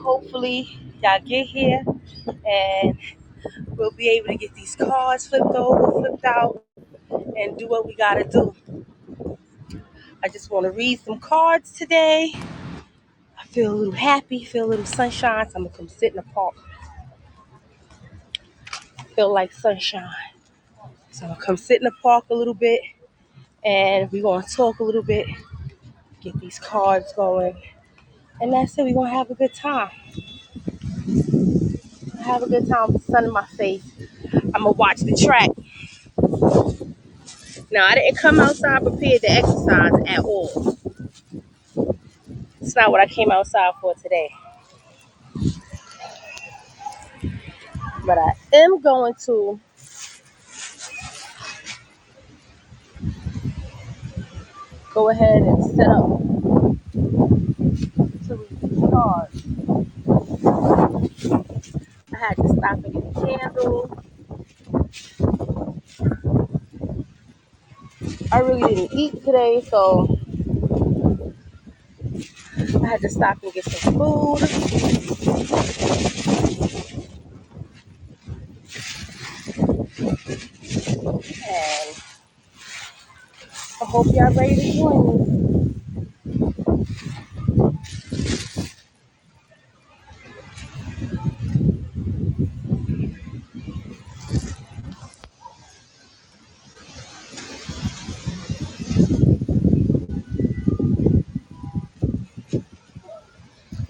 hopefully y'all get here and we'll be able to get these cards flipped over, flipped out, and do what we gotta do. I just want to read some cards today. I feel a little happy, feel a little sunshine, so I'm gonna come sit in the park. Feel like sunshine. So I'm gonna come sit in the park a little bit and we're gonna talk a little bit, get these cards going, and that's it. We're gonna have a good time. Have a good time with the sun in my face. I'm gonna watch the track. Now, I didn't come outside prepared to exercise at all. It's not what I came outside for today. But I am going to go ahead and set up to read these cards. I had to stop and get a candle. I really didn't eat today, so I had to stop and get some food. And I hope y'all ready to join me.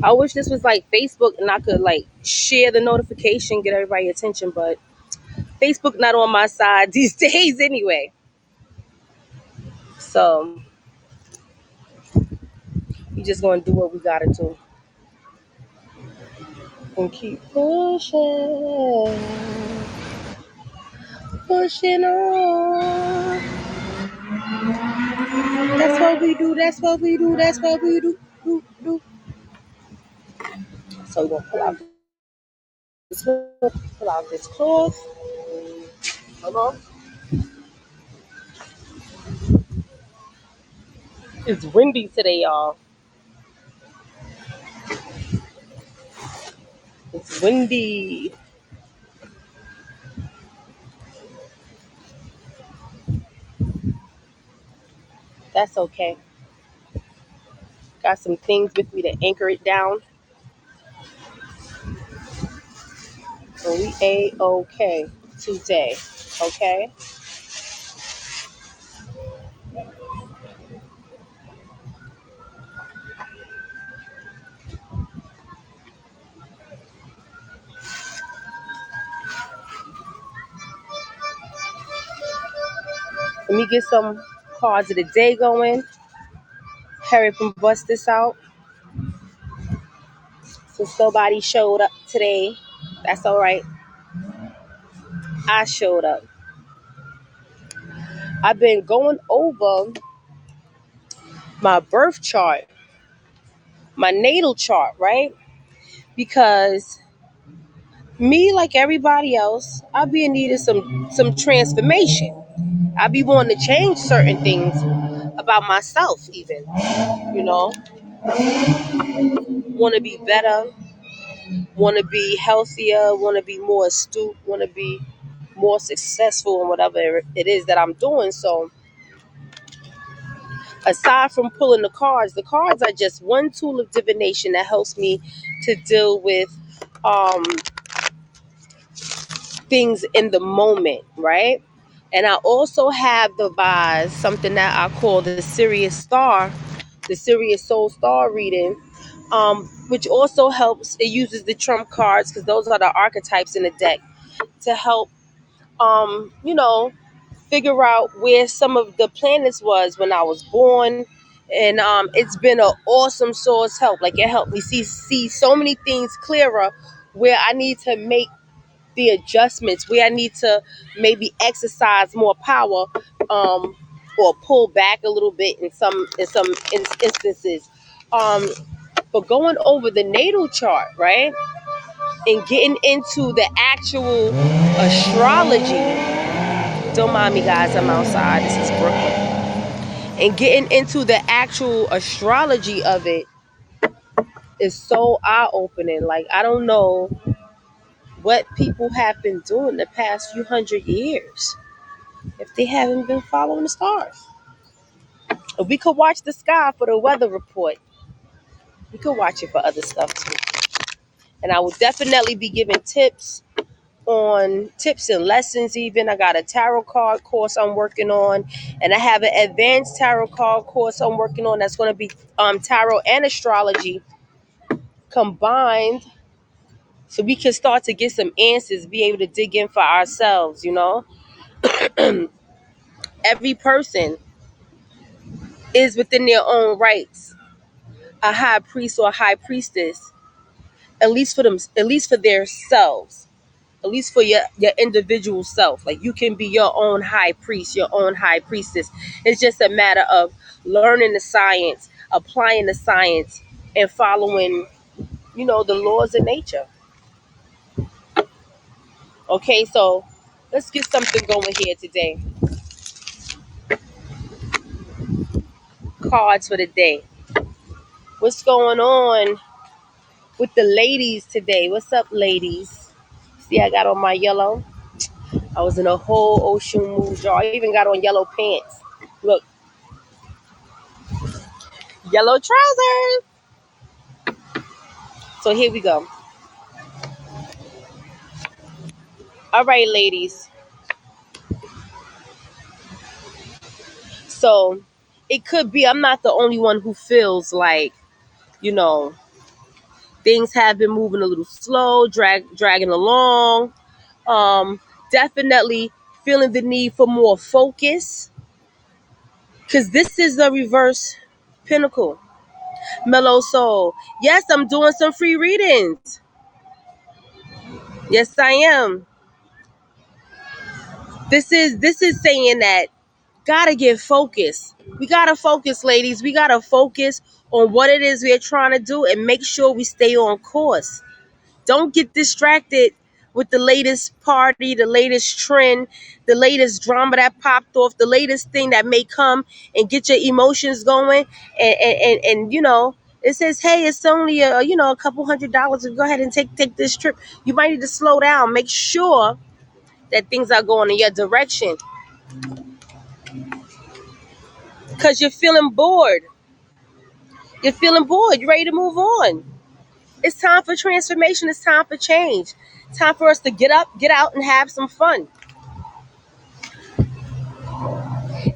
I wish this was like Facebook and I could like share the notification, get everybody attention, but Facebook not on my side these days anyway. So we just gonna do what we gotta do and keep pushing, pushing on. That's what we do. That's what we do. That's what we do. Do. So we're gonna pull out this cloth. Hold on. It's windy today, y'all. It's windy. That's okay. Got some things with me to anchor it down. So we A-okay today. Okay? Let me get some cards of the day going. Hurry up and bust this out. Since nobody showed up today, that's all right. I showed up. I've been going over my birth chart, my natal chart, right? Because me, like everybody else, I be in need of some transformation. I be wanting to change certain things about myself, even, you know, want to be better, want to be healthier, want to be more astute, want to be more successful in whatever it is that I'm doing. So aside from pulling the cards are just one tool of divination that helps me to deal with things in the moment, right? And I also have the vase, something that I call the Sirius Star, the Sirius Soul Star reading, which also helps. It uses the trump cards because those are the archetypes in the deck to help, you know, figure out where some of the planets was when I was born. And it's been an awesome source help. Like it helped me see so many things clearer where I need to make the adjustments, where I need to maybe exercise more power, or pull back a little bit in some instances. But going over the natal chart, right, and getting into the actual astrology. Don't mind me, guys. I'm outside. This is Brooklyn. And getting into the actual astrology of it, is so eye-opening. Like, I don't know what people have been doing the past few hundred years if they haven't been following the stars. If we could watch the sky for the weather report, we could watch it for other stuff too. And I will definitely be giving tips and lessons. Even I got a tarot card course I'm working on, and I have an advanced tarot card course I'm working on that's going to be tarot and astrology combined, so we can start to get some answers, be able to dig in for ourselves. Every person is within their own rights a high priest or a high priestess, at least for them, at least for their selves, at least for your individual self. Like, you can be your own high priest, your own high priestess. It's just a matter of learning the science, applying the science, and following, the laws of nature. Okay, so let's get something going here today. Cards for the day. What's going on with the ladies today? What's up, ladies? See, I got on my yellow. I was in a whole ocean mood, y'all. I even got on yellow pants. Look, yellow trousers. So here we go. All right, ladies. So it could be I'm not the only one who feels like, you know, things have been moving a little slow, dragging along. Um, Definitely feeling the need for more focus, because this is the reverse pinnacle. Mellow soul. Yes, I'm doing some free readings. Yes, I am. This is saying that gotta get focused. We gotta focus, ladies. We gotta focus on what it is we're trying to do and make sure we stay on course. Don't get distracted with the latest party, the latest trend, the latest drama that popped off, the latest thing that may come and get your emotions going. And it says, hey, it's only a couple $100 to go ahead and take this trip. You might need to slow down. Make sure that things are going in your direction, because you're feeling bored. You're feeling bored. You're ready to move on. It's time for transformation. It's time for change. It's time for us to get up, get out, and have some fun.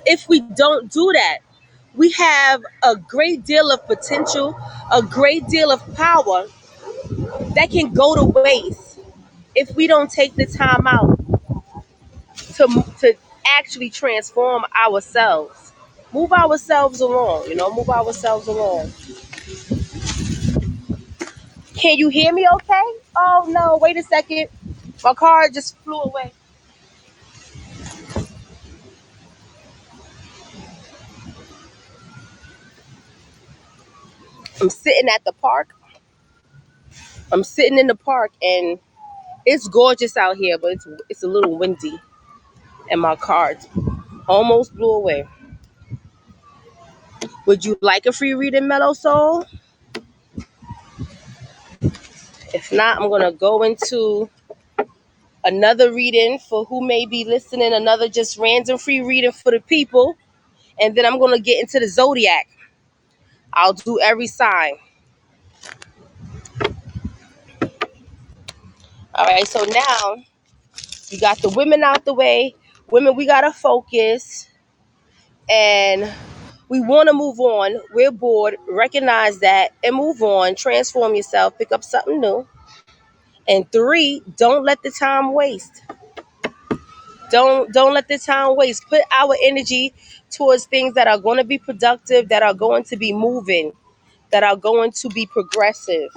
If we don't do that, we have a great deal of potential, a great deal of power that can go to waste if we don't take the time out to actually transform ourselves. Move ourselves along, move ourselves along. Can you hear me okay? Oh no, wait a second. My car just flew away. I'm sitting at the park. I'm sitting in the park, and it's gorgeous out here, but it's a little windy, and my car almost blew away. Would you like a free reading, Mellow Soul? If not, I'm gonna go into another reading for who may be listening, another just random free reading for the people, and then I'm gonna get into the zodiac. I'll do every sign. All right, so now we got the women out the way. Women, we gotta focus, and we want to move on. We're bored. Recognize that and move on. Transform yourself. Pick up something new. And 3, don't let the time waste. Don't let the time waste. Put our energy towards things that are going to be productive, that are going to be moving, that are going to be progressive.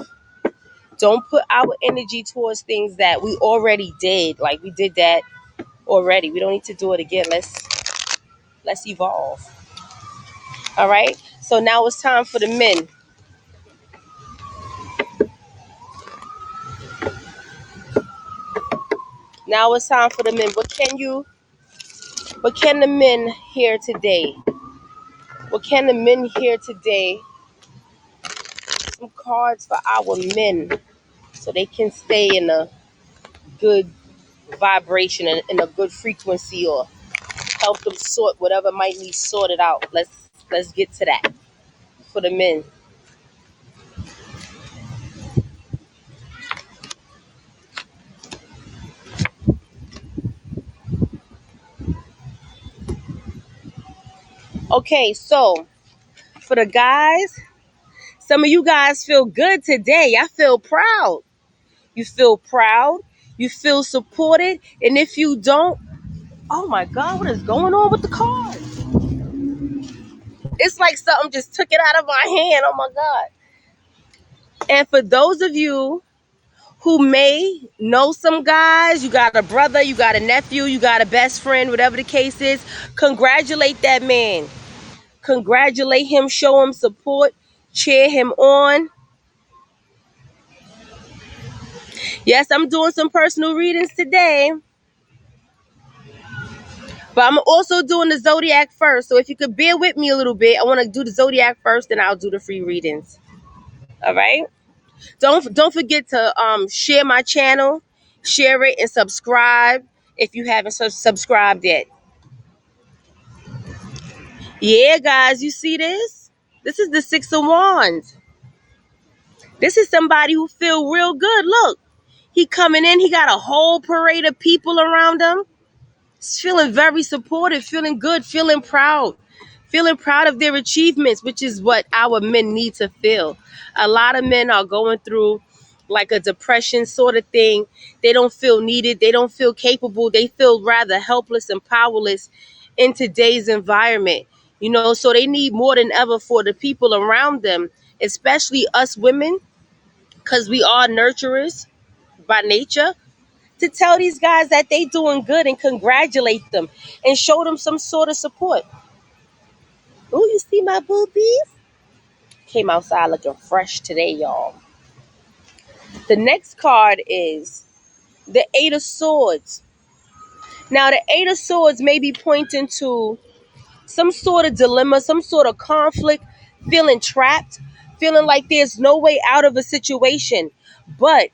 Don't put our energy towards things that we already did. Like, we did that already. We don't need to do it again. Let's evolve. All right. So now it's time for the men. Now it's time for the men. What can the men hear today? What can the men hear today some cards for our men so they can stay in a good vibration and in a good frequency, or help them sort whatever might need sorted out. Let's get to that for the men. Okay, so for the guys, some of you guys feel good today. I feel proud. You feel proud. You feel supported. And if you don't, oh my God, what is going on with the cards? It's like something just took it out of my hand. Oh my God. And for those of you who may know some guys, you got a brother, you got a nephew, you got a best friend, whatever the case is, congratulate that man. Congratulate him, show him support, cheer him on. Yes, I'm doing some personal readings today, but I'm also doing the zodiac first. So if you could bear with me a little bit, I want to do the zodiac first, then I'll do the free readings. All right. Don't forget to share my channel, share it, and subscribe if you haven't subscribed yet. Yeah, guys, you see this? This is the Six of Wands. This is somebody who feel real good. Look, he coming in. He got a whole parade of people around him. He's feeling very supported, feeling good, feeling proud of their achievements, which is what our men need to feel. A lot of men are going through like a depression sort of thing. They don't feel needed. They don't feel capable. They feel rather helpless and powerless in today's environment. You know, so they need more than ever for the people around them, especially us women, because we are nurturers by nature, to tell these guys that they doing good and congratulate them and show them some sort of support. Oh, you see my boobies? Came outside looking fresh today, y'all. The next card is the Eight of Swords. Now, the Eight of Swords may be pointing to some sort of dilemma, some sort of conflict, feeling trapped, feeling like there's no way out of a situation. But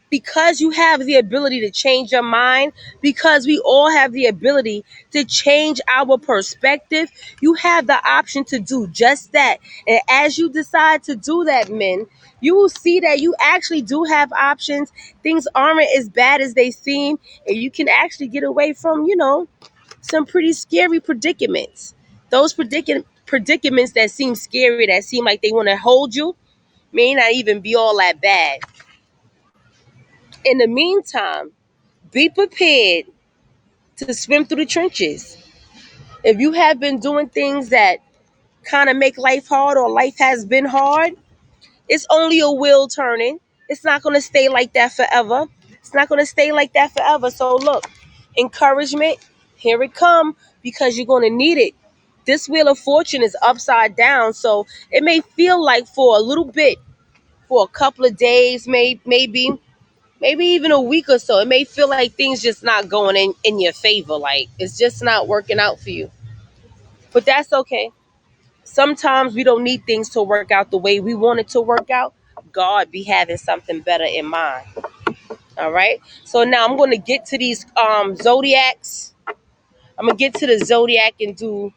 because you have the ability to change your mind, because we all have the ability to change our perspective, you have the option to do just that. And as you decide to do that, men, you will see that you actually do have options. Things aren't as bad as they seem, and you can actually get away from, some pretty scary predicaments. Those predicaments that seem scary, that seem like they want to hold you, may not even be all that bad. In the meantime, be prepared to swim through the trenches. If you have been doing things that kind of make life hard, or life has been hard, it's only a wheel turning. It's not going to stay like that forever. It's not going to stay like that forever. So look, encouragement, here it come, because you're going to need it. This wheel of fortune is upside down, so it may feel like for a little bit, for a couple of days, maybe even a week or so, it may feel like things just not going in your favor. Like it's just not working out for you. But that's okay. Sometimes we don't need things to work out the way we want it to work out. God be having something better in mind. All right. So now I'm going to get to these zodiacs. I'm going to get to the zodiac and do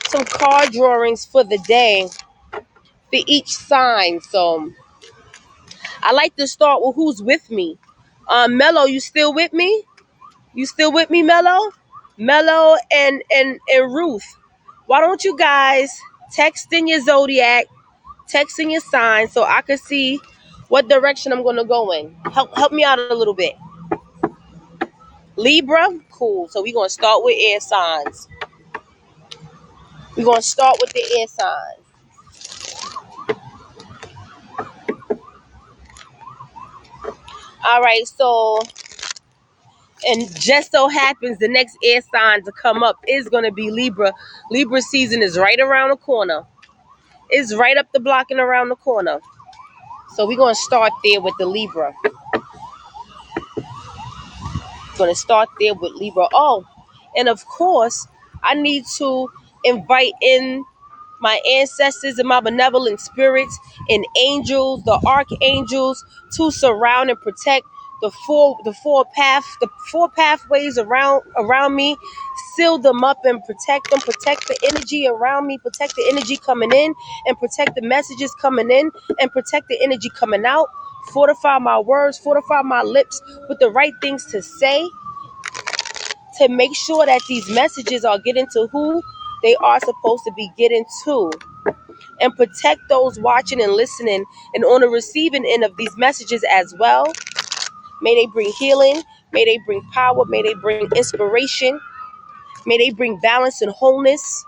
some card drawings for the day for each sign. So I like to start with who's with me. Mello, you still with me? You still with me, Mello? Mello and Ruth. Why don't you guys text in your zodiac, text in your sign, so I can see what direction I'm gonna go in. Help me out a little bit. Libra, cool. So we're gonna start with air signs. We're gonna start with the air signs. All right, so and just so happens the next air sign to come up is gonna be Libra. Libra season is right around the corner. It's right up the block and around the corner. So we're going to start there with the Libra. Going to start there with Libra. Oh, and of course, I need to invite in my ancestors and my benevolent spirits and angels, the archangels, to surround and protect the four pathways around me. Seal them up and protect the energy around me, protect the energy coming in, and protect the messages coming in, and protect the energy coming out. Fortify my words, fortify my lips with the right things to say, to make sure that these messages are getting to who they are supposed to be getting to, and protect those watching and listening and on the receiving end of these messages as well. May they bring healing, may they bring power, may they bring inspiration, may they bring balance and wholeness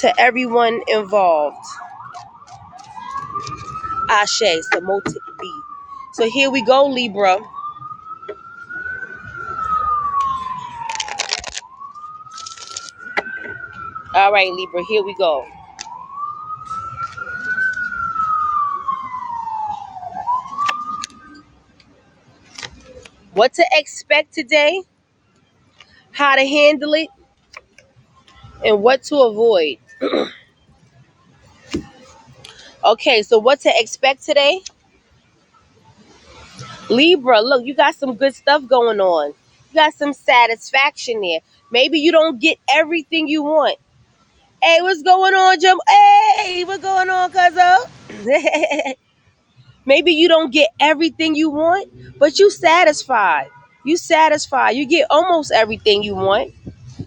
to everyone involved. Ashe, Samotic B. So here we go, Libra. All right, Libra, here we go. What to expect today, how to handle it, and what to avoid. Okay, so what to expect today? Libra, look, you got some good stuff going on. You got some satisfaction there. Maybe you don't get everything you want. Hey, what's going on, Jim? Hey, what's going on, cuzzo? Maybe you don't get everything you want, but you satisfied. You satisfied. You get almost everything you want.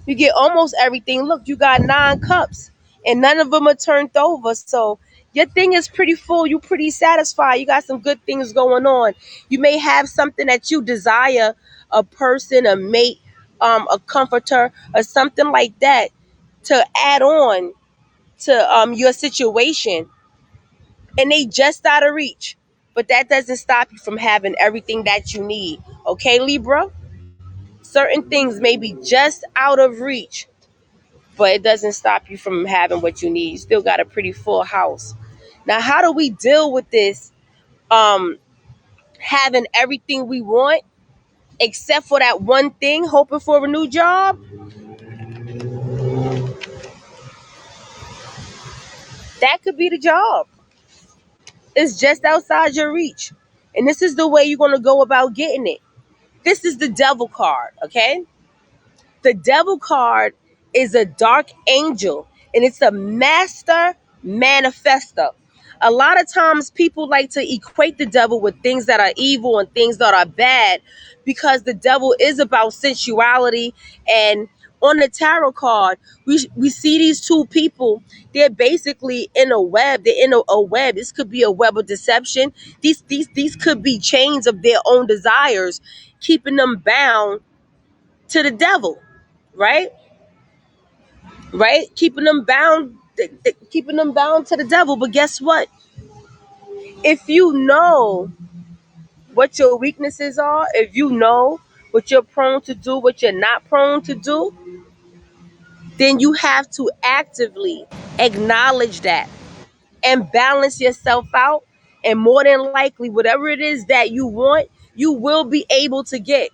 You get almost everything. Look, you got 9 cups, and none of them are turned over. So your thing is pretty full. You pretty satisfied. You got some good things going on. You may have something that you desire, a person, a mate, a comforter, or something like that, to add on to your situation, and they just out of reach. But that doesn't stop you from having everything that you need. Okay, Libra? Certain things may be just out of reach, but it doesn't stop you from having what you need. You still got a pretty full house. Now, how do we deal with this? Having everything we want, except for that one thing, hoping for a new job? That could be the job. It's just outside your reach. And this is the way you're going to go about getting it. This is the devil card, okay? The devil card is a dark angel, and it's a master manifester. A lot of times people like to equate the devil with things that are evil and things that are bad, because the devil is about sensuality. And on the tarot card, we see these two people. They're basically in a web. They're in a web. This could be a web of deception. These could be chains of their own desires, keeping them bound to the devil, right? Right? Keeping them bound to the devil. But guess what? If you know what your weaknesses are, if you know what you're prone to do, what you're not prone to do, then you have to actively acknowledge that and balance yourself out. And more than likely, whatever it is that you want, you will be able to get.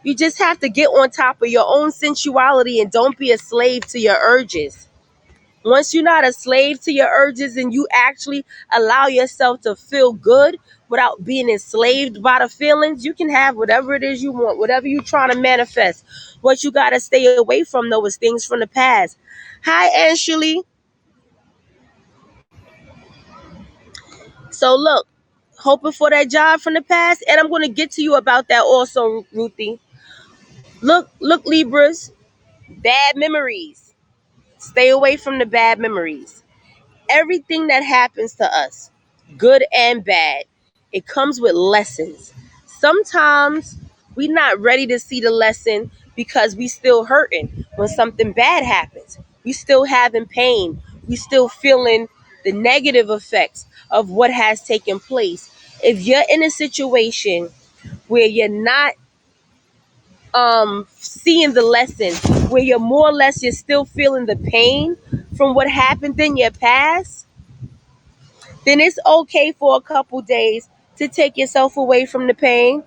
You just have to get on top of your own sensuality and don't be a slave to your urges. Once you're not a slave to your urges and you actually allow yourself to feel good without being enslaved by the feelings, you can have whatever it is you want, whatever you're trying to manifest. What you got to stay away from, though, is things from the past. Hi, Ashley. So, look, hoping for that job from the past, and I'm going to get to you about that also, Ruthie. Look, Libras, bad memories. Stay away from the bad memories. Everything that happens to us, good and bad, it comes with lessons. Sometimes we're not ready to see the lesson because we still hurting when something bad happens. We still having pain. We still feeling the negative effects of what has taken place. If you're in a situation where you're not seeing the lesson, where you're more or less you're still feeling the pain from what happened in your past, then it's okay for a couple days to take yourself away from the pain.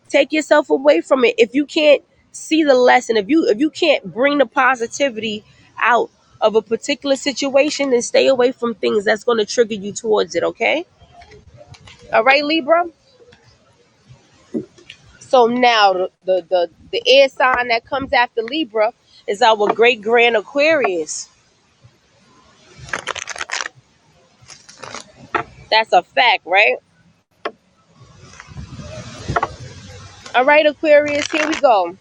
Take yourself away from it. If you can't see the lesson, if you can't bring the positivity out of a particular situation, then stay away from things that's going to trigger you towards it, okay? All right, Libra? So now the air sign that comes after Libra is our great grand Aquarius. That's a fact, right? All right, Aquarius, here we go.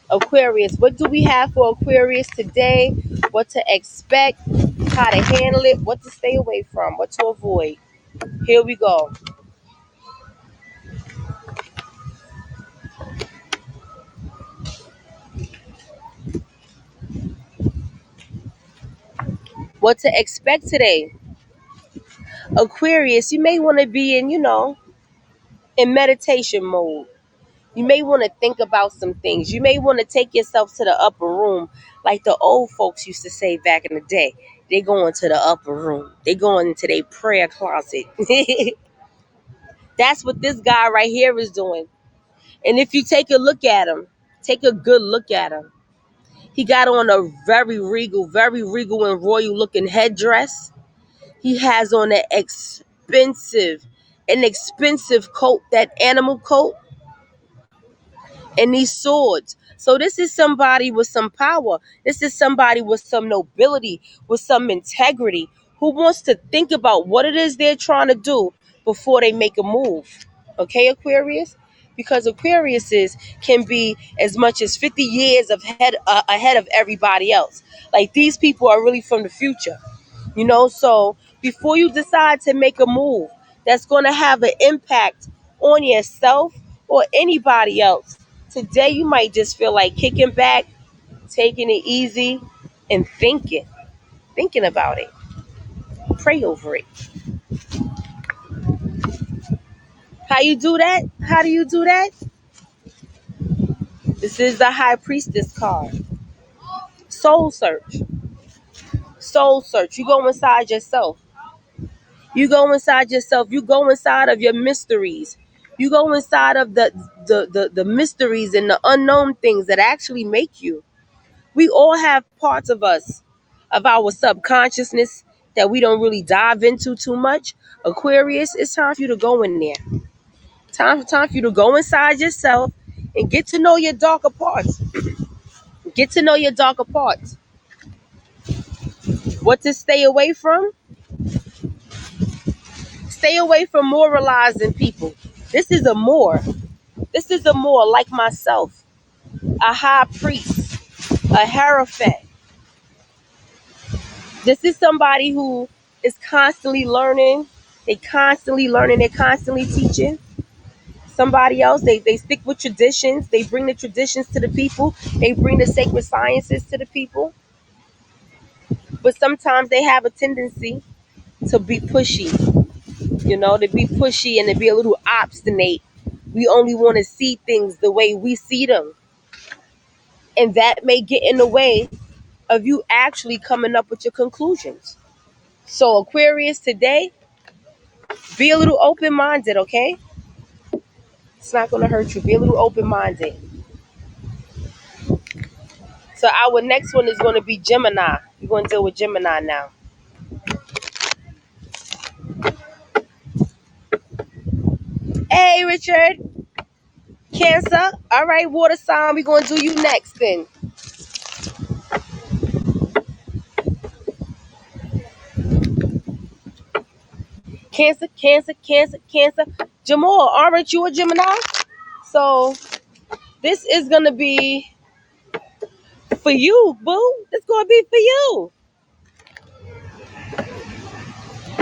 Aquarius, what do we have for Aquarius today? What to expect, how to handle it, what to stay away from, what to avoid. Here we go. What to expect today. Aquarius, you may want to be in meditation mode. You may want to think about some things. You may want to take yourself to the upper room, like the old folks used to say back in the day. They go into the upper room. They go into their prayer closet. That's what this guy right here is doing. And if you take a look at him, take a good look at him. He got on a very regal and royal looking headdress. He has on an expensive coat, that animal coat, and these swords. So this is somebody with some power. This is somebody with some nobility, with some integrity, who wants to think about what it is they're trying to do before they make a move. Okay, Aquarius? Because Aquariuses can be as much as 50 years ahead of everybody else. Like, these people are really from the future. So before you decide to make a move that's going to have an impact on yourself or anybody else, today you might just feel like kicking back, taking it easy, and thinking about it. Pray over it. How you do that? How do you do that? This is the High Priestess card. Soul search. Soul search. You go inside yourself. You go inside yourself. You go inside of your mysteries. You go inside of the mysteries and the unknown things that actually make you. We all have parts of us, of our subconsciousness, that we don't really dive into too much. Aquarius, it's time for you to go in there. Time for you to go inside yourself and get to know your darker parts. Get to know your darker parts. What to stay away from? Stay away from moralizing people. This is a Moor. This is a Moor like myself, a high priest, a hierophant. This is somebody who is constantly learning. They constantly learning. They're constantly teaching. Somebody else, they stick with traditions. They bring the traditions to the people. They bring the sacred sciences to the people. But sometimes they have a tendency to be pushy, to be pushy and to be a little obstinate. We only want to see things the way we see them. And that may get in the way of you actually coming up with your conclusions. So, Aquarius, today, be a little open-minded, okay? It's not going to hurt you. Be a little open-minded. So our next one is going to be Gemini. We're going to deal with Gemini now. Hey, Richard. Cancer. All right, water sign. We're going to do you next then. Cancer, Cancer, Cancer, Cancer. Jamal, aren't you a Gemini? So this is going to be for you, boo. It's going to be for you.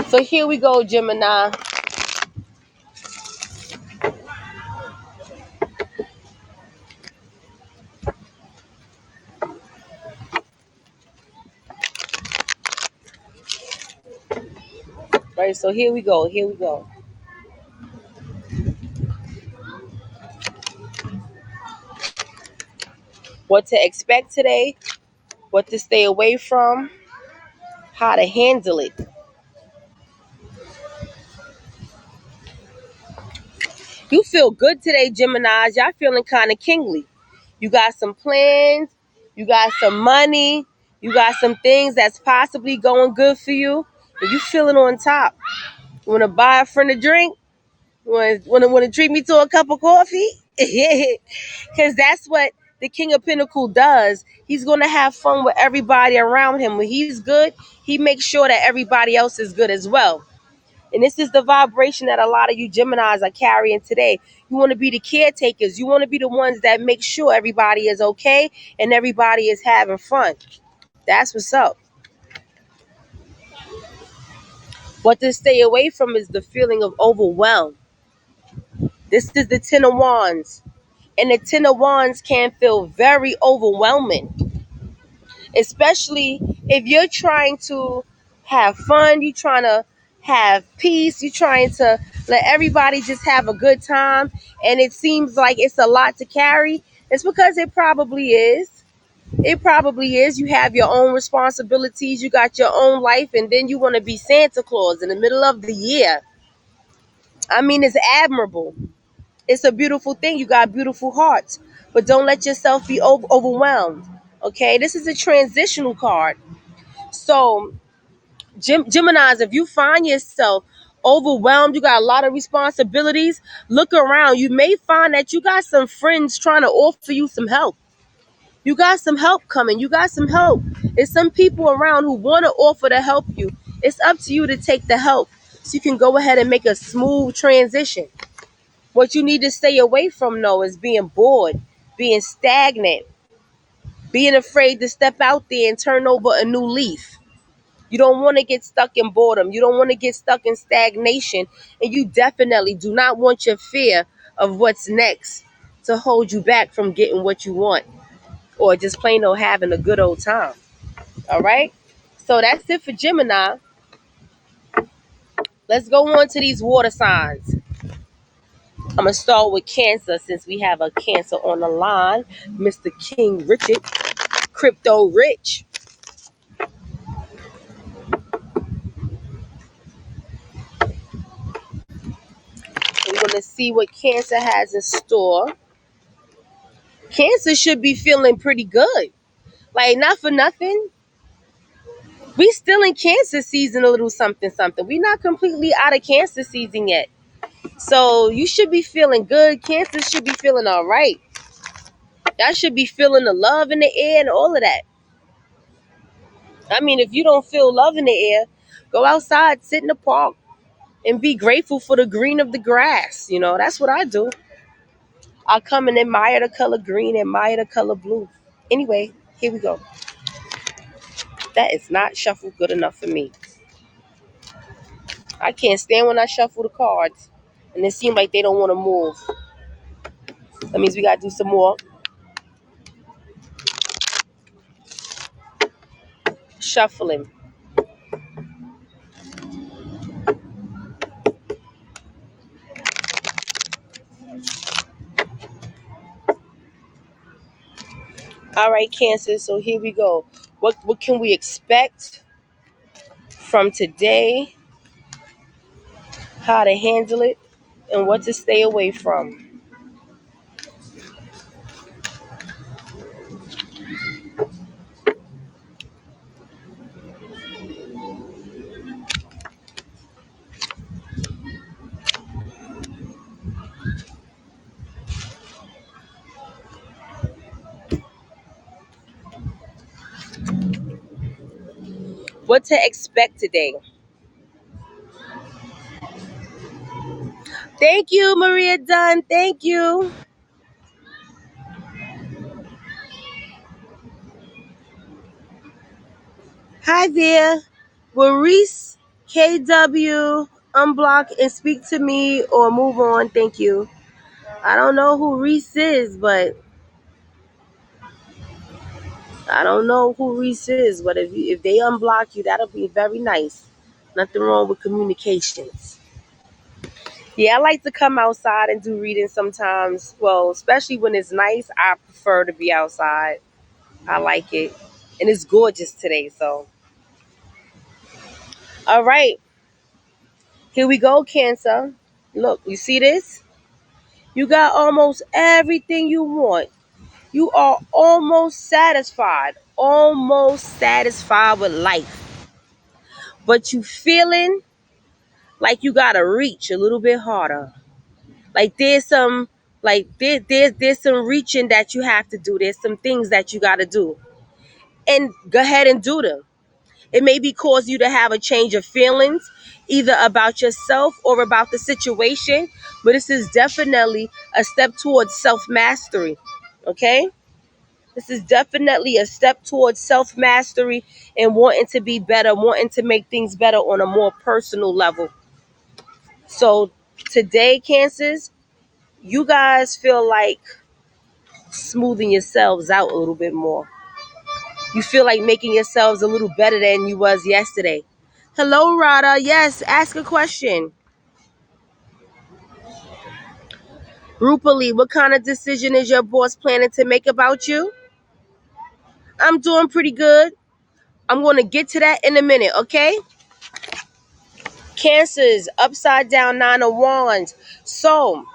So here we go, Gemini. Right, so here we go. Here we go. What to expect today, what to stay away from, how to handle it. You feel good today, Geminis. Y'all feeling kind of kingly. You got some plans. You got some money. You got some things that's possibly going good for you. And you feeling on top. You want to buy a friend a drink? Want to treat me to a cup of coffee? Because that's what the King of Pinnacle does. He's going to have fun with everybody around him. When he's good, he makes sure that everybody else is good as well. And this is the vibration that a lot of you Geminis are carrying today. You want to be the caretakers. You want to be the ones that make sure everybody is okay and everybody is having fun. That's what's up. What to stay away from is the feeling of overwhelm. This is the Ten of Wands. And the Ten of Wands can feel very overwhelming, especially if you're trying to have fun, you're trying to have peace, you're trying to let everybody just have a good time, and it seems like it's a lot to carry. It's because it probably is. It probably is. You have your own responsibilities, you got your own life, and then you want to be Santa Claus in the middle of the year. I mean, it's admirable. It's a beautiful thing. You got beautiful hearts, but don't let yourself be overwhelmed. Okay, this is a transitional card. So, Geminis, if you find yourself overwhelmed, you got a lot of responsibilities, look around. You may find that you got some friends trying to offer you some help. You got some help coming. You got some help. There's some people around who want to offer to help you. It's up to you to take the help so you can go ahead and make a smooth transition. What you need to stay away from, though, is being bored, being stagnant, being afraid to step out there and turn over a new leaf. You don't want to get stuck in boredom. You don't want to get stuck in stagnation. And you definitely do not want your fear of what's next to hold you back from getting what you want or just plain old having a good old time. All right? So that's it for Gemini. Let's go on to these water signs. I'm going to start with Cancer since we have a Cancer on the line. Mr. King Richard, Crypto Rich. We're going to see what Cancer has in store. Cancer should be feeling pretty good. Like, not for nothing. We still in Cancer season a little something, something. We're not completely out of Cancer season yet. So you should be feeling good. Cancer should be feeling all right. Y'all should be feeling the love in the air and all of that. I mean, if you don't feel love in the air, go outside, sit in the park, and be grateful for the green of the grass. You know, that's what I do. I come and admire the color green, admire the color blue. Anyway, here we go. That is not shuffled good enough for me. I can't stand when I shuffle the cards and it seems like they don't want to move. That means we got to do some more shuffling. All right, Cancer. So here we go. What can we expect from today? How to handle it and what to stay away from. What to expect today. Thank you, Maria Dunn. Thank you. Hi there. Will Reese KW unblock and speak to me or move on? Thank you. I don't know who Reese is, but if they unblock you, that'll be very nice. Nothing wrong with communications. Yeah, I like to come outside and do readings sometimes. Well, especially when it's nice, I prefer to be outside. I like it. And it's gorgeous today, so. All right. Here we go, Cancer. Look, you see this? You got almost everything you want. You are almost satisfied with life. But you feeling like you gotta reach a little bit harder. Like there's some reaching that you have to do. There's some things that you gotta do. And go ahead and do them. It may be cause you to have a change of feelings, either about yourself or about the situation. But this is definitely a step towards self-mastery. Okay? This is definitely a step towards self-mastery and wanting to be better, wanting to make things better on a more personal level. So today, Cancers, you guys feel like smoothing yourselves out a little bit more. You feel like making yourselves a little better than you was yesterday. Hello, Rada. Yes, ask a question. Rupali, what kind of decision is your boss planning to make about you? I'm doing pretty good. I'm going to get to that in a minute, okay? Cancers, upside down 9 of Wands. So,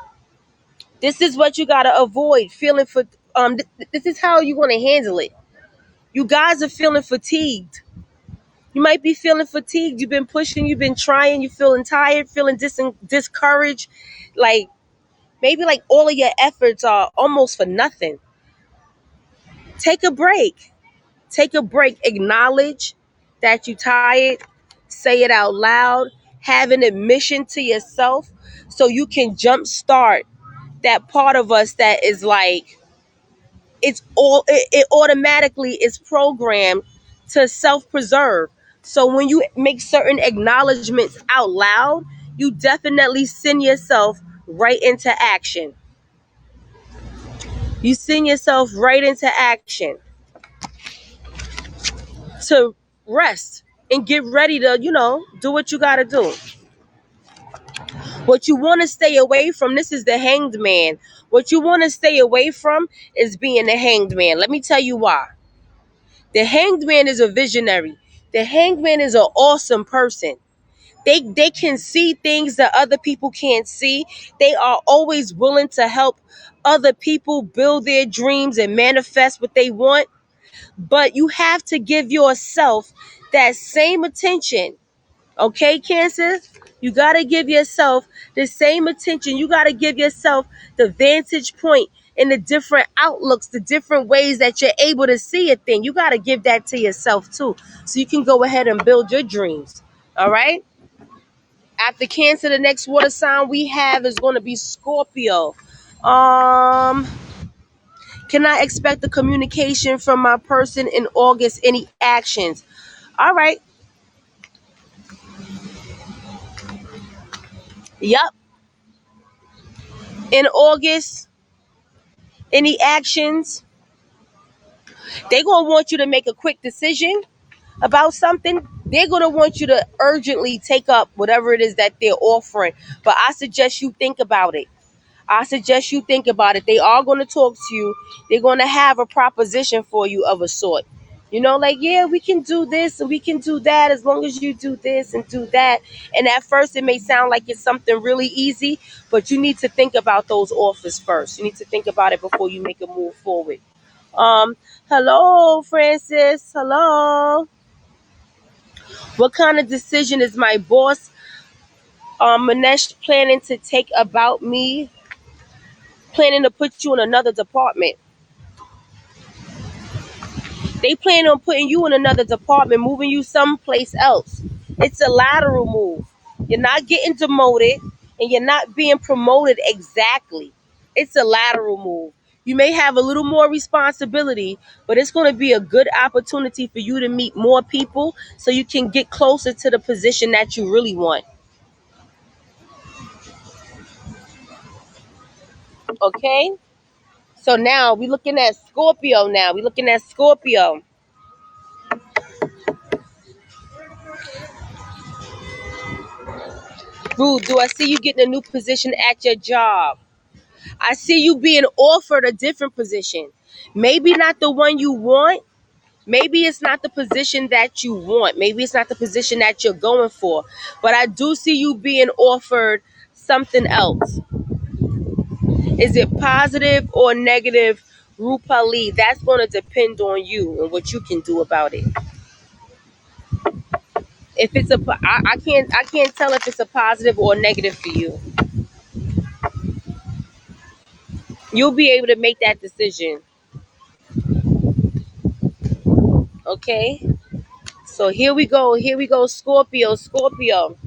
this is what you got to avoid. Feeling for this is how you want to handle it. You guys are feeling fatigued. You might be feeling fatigued. You've been pushing, you've been trying, you're feeling tired, feeling discouraged. Like, maybe like all of your efforts are almost for nothing. Take a break. Take a break. Acknowledge that you're tired. Say it out loud. Have an admission to yourself so you can jumpstart that part of us that is like, it automatically is programmed to self-preserve. So when you make certain acknowledgments out loud, you definitely send yourself right into action. You send yourself right into action to rest and get ready to, do what you got to do. What you want to stay away from, this is the Hanged Man. What you want to stay away from is being the Hanged Man. Let me tell you why. The Hanged Man is a visionary. The Hanged Man is an awesome person. They can see things that other people can't see. They are always willing to help other people build their dreams and manifest what they want. But you have to give yourself that same attention. Okay, Cancer? You got to give yourself the same attention. You got to give yourself the vantage point and the different outlooks, the different ways that you're able to see a thing. You got to give that to yourself too, so you can go ahead and build your dreams. All right? After Cancer, the next water sign we have is going to be Scorpio. Um, can I expect the communication from my person in August? Any actions? All right. Yep. In August, any actions? They're going to want you to make a quick decision about something. They're going to want you to urgently take up whatever it is that they're offering. But I suggest you think about it. They are going to talk to you. They're going to have a proposition for you of a sort. Like, yeah, we can do this and we can do that as long as you do this and do that. And at first, it may sound like it's something really easy, but you need to think about those offers first. You need to think about it before you make a move forward. Um, Hello, Francis. Hello. What kind of decision is my boss, Manesh, planning to take about me? Planning to put you in another department. They plan on putting you in another department, moving you someplace else. It's a lateral move. You're not getting demoted and you're not being promoted exactly. It's a lateral move. You may have a little more responsibility, but it's going to be a good opportunity for you to meet more people so you can get closer to the position that you really want. Okay? So now we're looking at Scorpio now. We're looking at Scorpio. Rude, do I see you getting a new position at your job? I see you being offered a different position. Maybe not the one you want. Maybe it's not the position that you want. Maybe it's not the position that you're going for. But I do see you being offered something else. Is it positive or negative, Rupali? That's going to depend on you and what you can do about it. If it's I can't tell if it's a positive or negative for you. You'll be able to make that decision. Okay? So here we go. Here we go, Scorpio. Scorpio.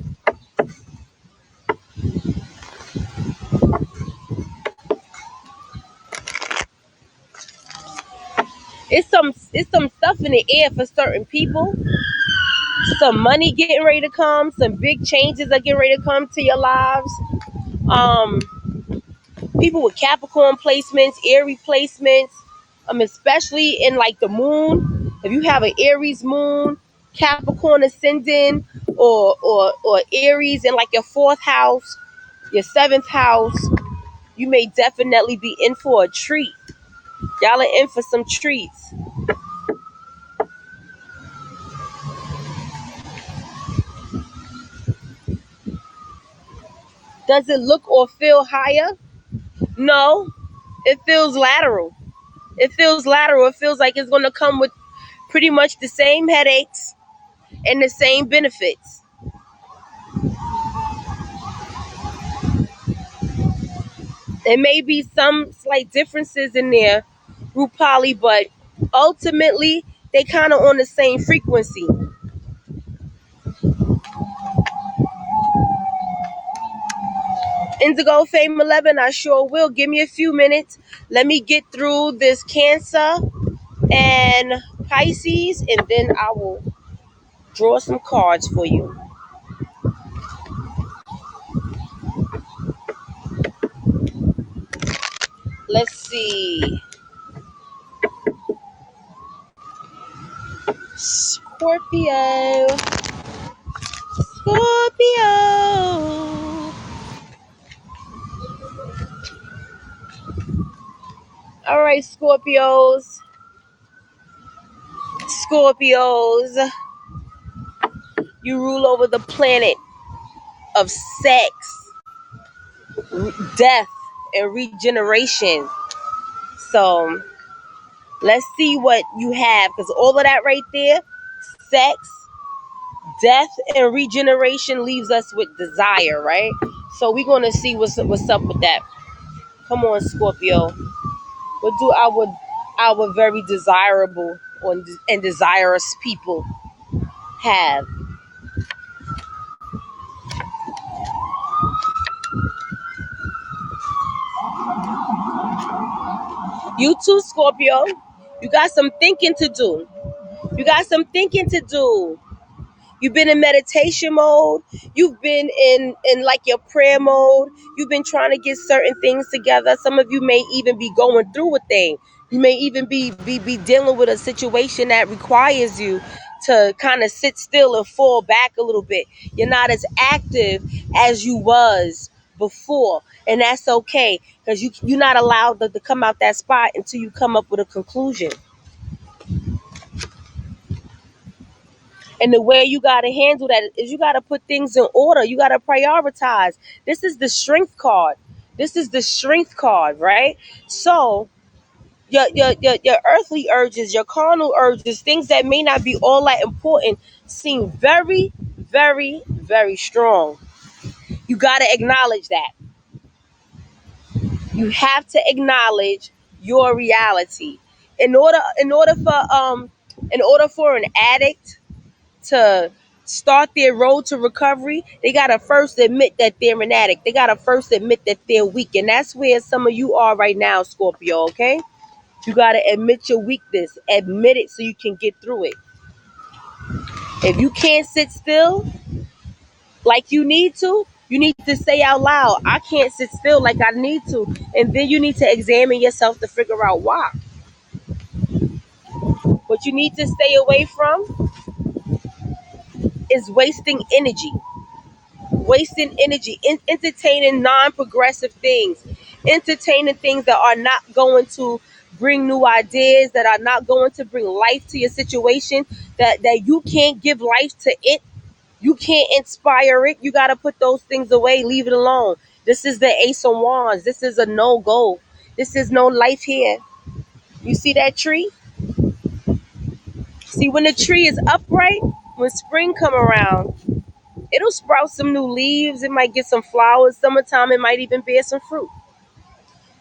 It's some stuff in the air for certain people. Some money getting ready to come. Some big changes are getting ready to come to your lives. Um, People with Capricorn placements, Aries placements, especially in like the moon. If you have an Aries moon, Capricorn ascending, or Aries in like your fourth house, your seventh house, you may definitely be in for a treat. Y'all are in for some treats. Does it look or feel higher? No, it feels lateral. It feels lateral. It feels like it's going to come with pretty much the same headaches and the same benefits. There may be some slight differences in there, Rupali, but ultimately they kind of on the same frequency. Indigo Fame 11, I sure will. Give me a few minutes. Let me get through this Cancer and Pisces, and then I will draw some cards for you. Let's see. Scorpio. Scorpio. All right, Scorpios. Scorpios. You rule over the planet of sex, death, and regeneration. So let's see what you have, because all of that right there, sex, death, and regeneration, leaves us with desire, right? So we're gonna see what's up with that. Come on, Scorpio. What do our very desirable and desirous people have? You too, Scorpio. You got some thinking to do. You got some thinking to do. You've been in meditation mode. You've been in like your prayer mode. You've been trying to get certain things together. Some of you may even be going through a thing. You may even be dealing with a situation that requires you to kind of sit still and fall back a little bit. You're not as active as you was before, and that's okay, because you're not allowed to come out that spot until you come up with a conclusion. And the way you got to handle that is you got to put things in order. You got to prioritize. This is the strength card. This is the strength card, right? So your earthly urges, your carnal urges, things that may not be all that important, seem very, very, very strong. You got to acknowledge that. You have to acknowledge your reality. In order for an addict to start their road to recovery, they gotta first admit that they're an addict. They gotta first admit that they're weak. And that's where some of you are right now, Scorpio, okay? You gotta admit your weakness. Admit it so you can get through it. If you can't sit still like you need to say out loud, I can't sit still like I need to. And then you need to examine yourself to figure out why. What you need to stay away from is wasting energy, entertaining non-progressive things, entertaining things that are not going to bring new ideas, that are not going to bring life to your situation, that you can't give life to it, you can't inspire it. You got to put those things away, leave it alone. This is the Ace of Wands. This is a no-go. This is no life here. You see that tree? See, when the tree is upright, when spring come around, it'll sprout some new leaves. It might get some flowers. Summertime, it might even bear some fruit.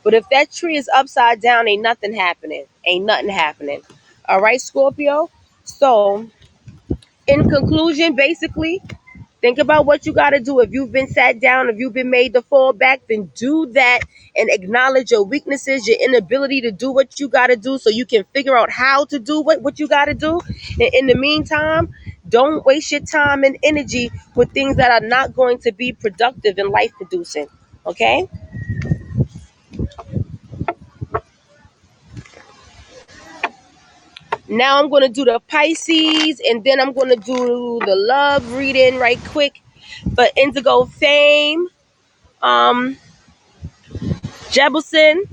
But if that tree is upside down, ain't nothing happening. Ain't nothing happening. All right, Scorpio? So, in conclusion, basically, think about what you got to do. If you've been sat down, if you've been made to fall back, then do that and acknowledge your weaknesses, your inability to do what you got to do so you can figure out how to do what you got to do. And in the meantime, don't waste your time and energy with things that are not going to be productive and life producing. Okay? Now I'm going to do the Pisces, and then I'm going to do the love reading right quick for Indigo Fame. Jebelson,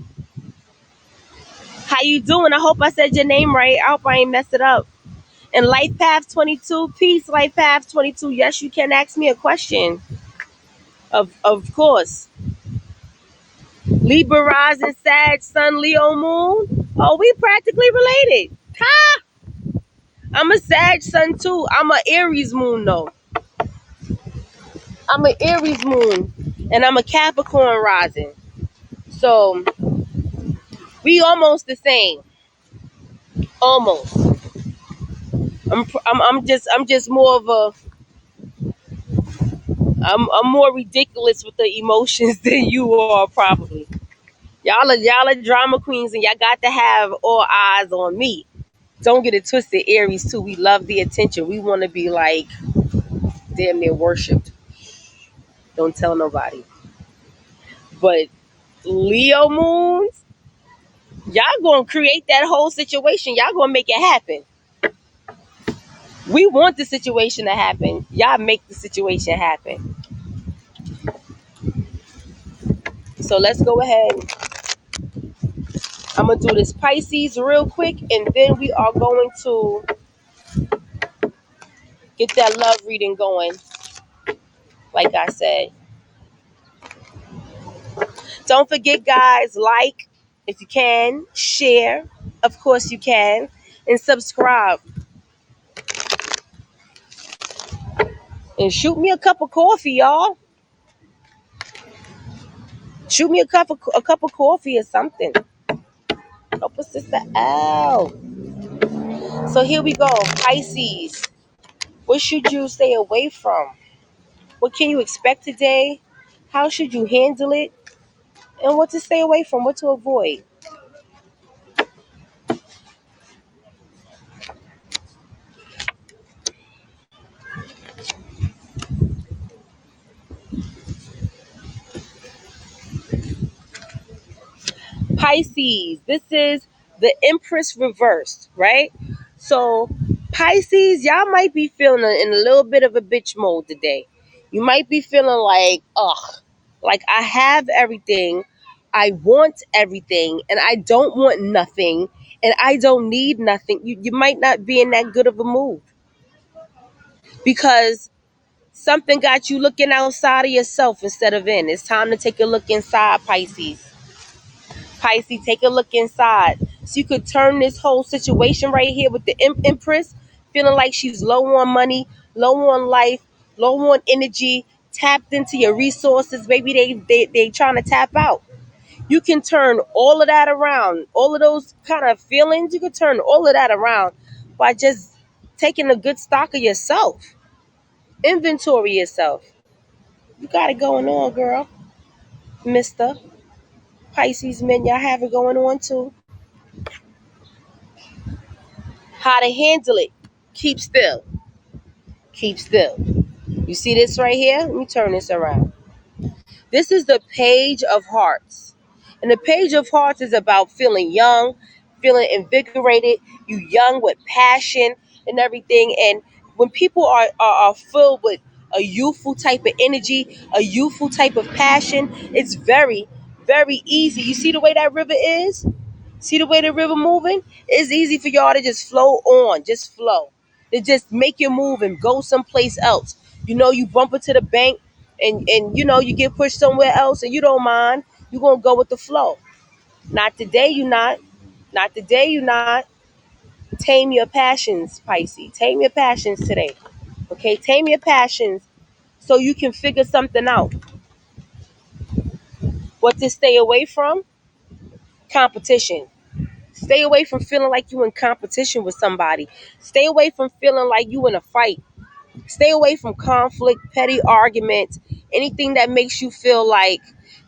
how you doing? I hope I said your name right. I hope I ain't messed it up. And Life Path 22, peace, Life Path 22. Yes, you can ask me a question. Of course. Libra rising, Sag, Sun, Leo, Moon. Oh, we practically related. Ha! I'm a Sag Sun too. I'm a Aries Moon though. I'm an Aries Moon, and I'm a Capricorn rising. So we almost the same. Almost. I'm just more of a I'm more ridiculous with the emotions than you are probably. Y'all are drama queens and y'all got to have all eyes on me. Don't get it twisted, Aries too. We love the attention. We want to be like damn near worshipped. Don't tell nobody. But Leo moons, y'all gonna create that whole situation. Y'all gonna make it happen. We want the situation to happen. Y'all make the situation happen. So let's go ahead. I'm gonna do this Pisces real quick, and then we are going to get that love reading going. Like I said, don't forget, guys, like if you can, share, of course you can, and subscribe. And shoot me a cup of coffee, y'all. Shoot me a cup of coffee or something. Help us, Sister L. So here we go, Pisces. What should you stay away from? What can you expect today? How should you handle it? And what to stay away from, what to avoid. Pisces, this is the Empress reversed, right? So, Pisces, y'all might be feeling in a little bit of a bitch mode today. You might be feeling like, ugh, like I have everything, I want everything, and I don't want nothing, and I don't need nothing. You might not be in that good of a mood because something got you looking outside of yourself instead of in. It's time to take a look inside, Pisces. Pisces, take a look inside. So you could turn this whole situation right here with the Empress, feeling like she's low on money, low on life, low on energy, tapped into your resources. Maybe they trying to tap out. You can turn all of that around. All of those kind of feelings, you can turn all of that around by just taking a good stock of yourself. Inventory yourself. You got it going on, girl. Mister Pisces men, y'all have it going on too. How to handle it. Keep still. Keep still. You see this right here? Let me turn this around. This is the Page of Hearts. And the Page of Hearts is about feeling young, feeling invigorated. You young with passion and everything. And when people are filled with a youthful type of energy, a youthful type of passion, it's very, very easy. You see the way that river is? See the way the river moving? It's easy for y'all to just flow on, just flow. To just make your move and go someplace else. You know, you bump into the bank, and you get pushed somewhere else and you don't mind, you're gonna go with the flow. Not today, you not. Not today, you not. Tame your passions, Pisces. Tame your passions today. Okay, tame your passions so you can figure something out. What to stay away from? Competition. Stay away from feeling like you in competition with somebody. Stay away from feeling like you in a fight. Stay away from conflict, petty arguments, anything that makes you feel like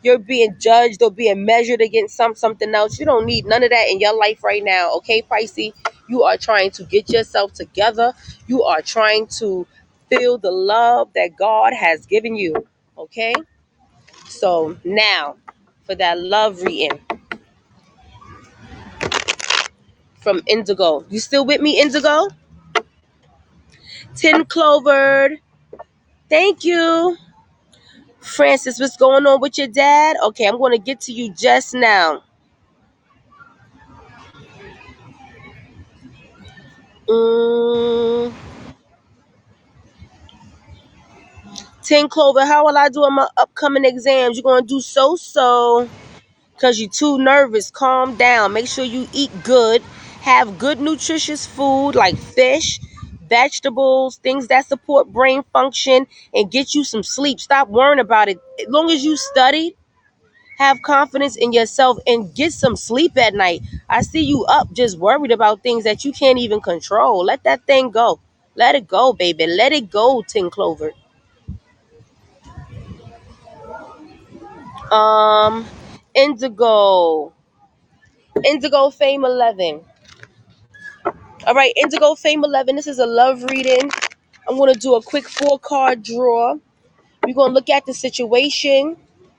you're being judged or being measured against something else. You don't need none of that in your life right now, okay, Pisces? You are trying to get yourself together. You are trying to feel the love that God has given you, okay? So now, for that love reading from Indigo. You still with me, Indigo? 10 Clovered. Thank you. Francis, what's going on with your dad? Okay, I'm going to get to you just now. Mm, 10 Clover, how will I do in my upcoming exams? You're going to do so because you're too nervous. Calm down. Make sure you eat good. Have good, nutritious food like fish, vegetables, things that support brain function, and get you some sleep. Stop worrying about it. As long as you study, have confidence in yourself and get some sleep at night. I see you up just worried about things that you can't even control. Let that thing go. Let it go, baby. Let it go, 10 Clover. Um, Indigo. Indigo Fame 11. All right, Indigo Fame 11. This is a love reading. I'm going to do a quick 4-card draw. We're going to look at the situation.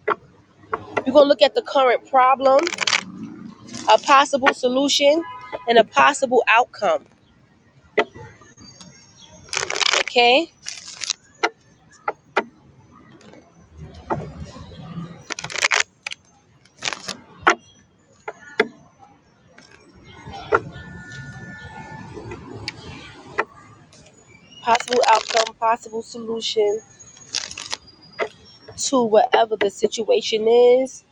We're going to look at the current problem, a possible solution, and a possible outcome. Okay? Possible outcome, possible solution to whatever the situation is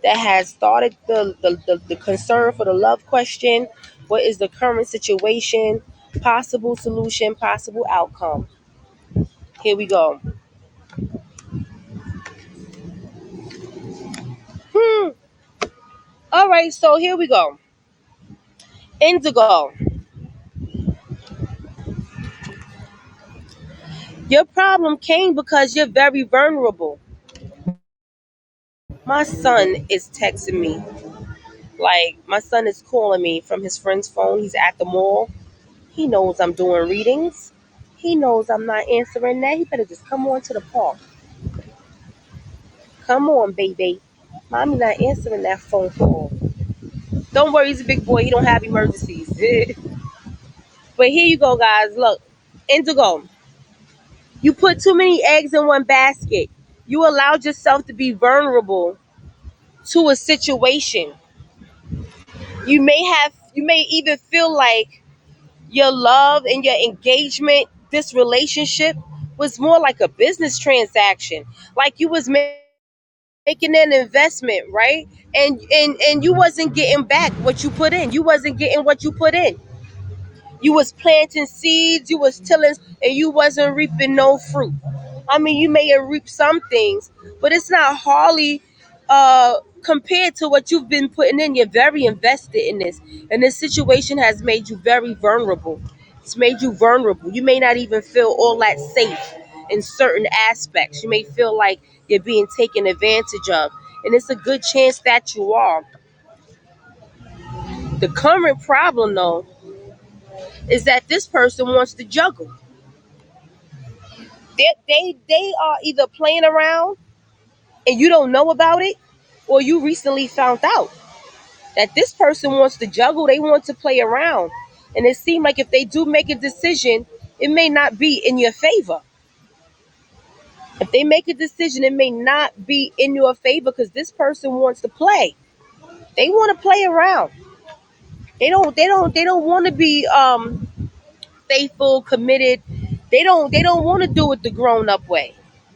that has started the concern for the love question. What is the current situation? Possible solution, possible outcome. Here we go. All right, so here we go. Indigo. Your problem came because you're very vulnerable. My son is texting me. Like, my son is calling me from his friend's phone. He's at the mall. He knows I'm doing readings. He knows I'm not answering that. He better just come on to the park. Come on, baby. Mommy not answering that phone call. Don't worry, he's a big boy. He don't have emergencies. But here you go, guys. Look, Indigo, you put too many eggs in one basket. You allowed yourself to be vulnerable to a situation. You may even feel like your love and your engagement, this relationship was more like a business transaction. Like you was making an investment, right? And you wasn't getting back what you put in. You wasn't getting what you put in. You was planting seeds, you was tilling, and you wasn't reaping no fruit. I mean, you may have reaped some things, but it's not hardly compared to what you've been putting in. You're very invested in this, and this situation has made you very vulnerable. It's made you vulnerable. You may not even feel all that safe in certain aspects. You may feel like you're being taken advantage of, and it's a good chance that you are. The current problem, though, is that this person wants to juggle. They are either playing around and you don't know about it, or you recently found out that this person wants to juggle. They want to play around, and it seems like if they do make a decision, it may not be in your favor. If they make a decision, it may not be in your favor because this person wants to play. They want to play around. They don't want to be faithful, committed. They don't want to do it the grown up way.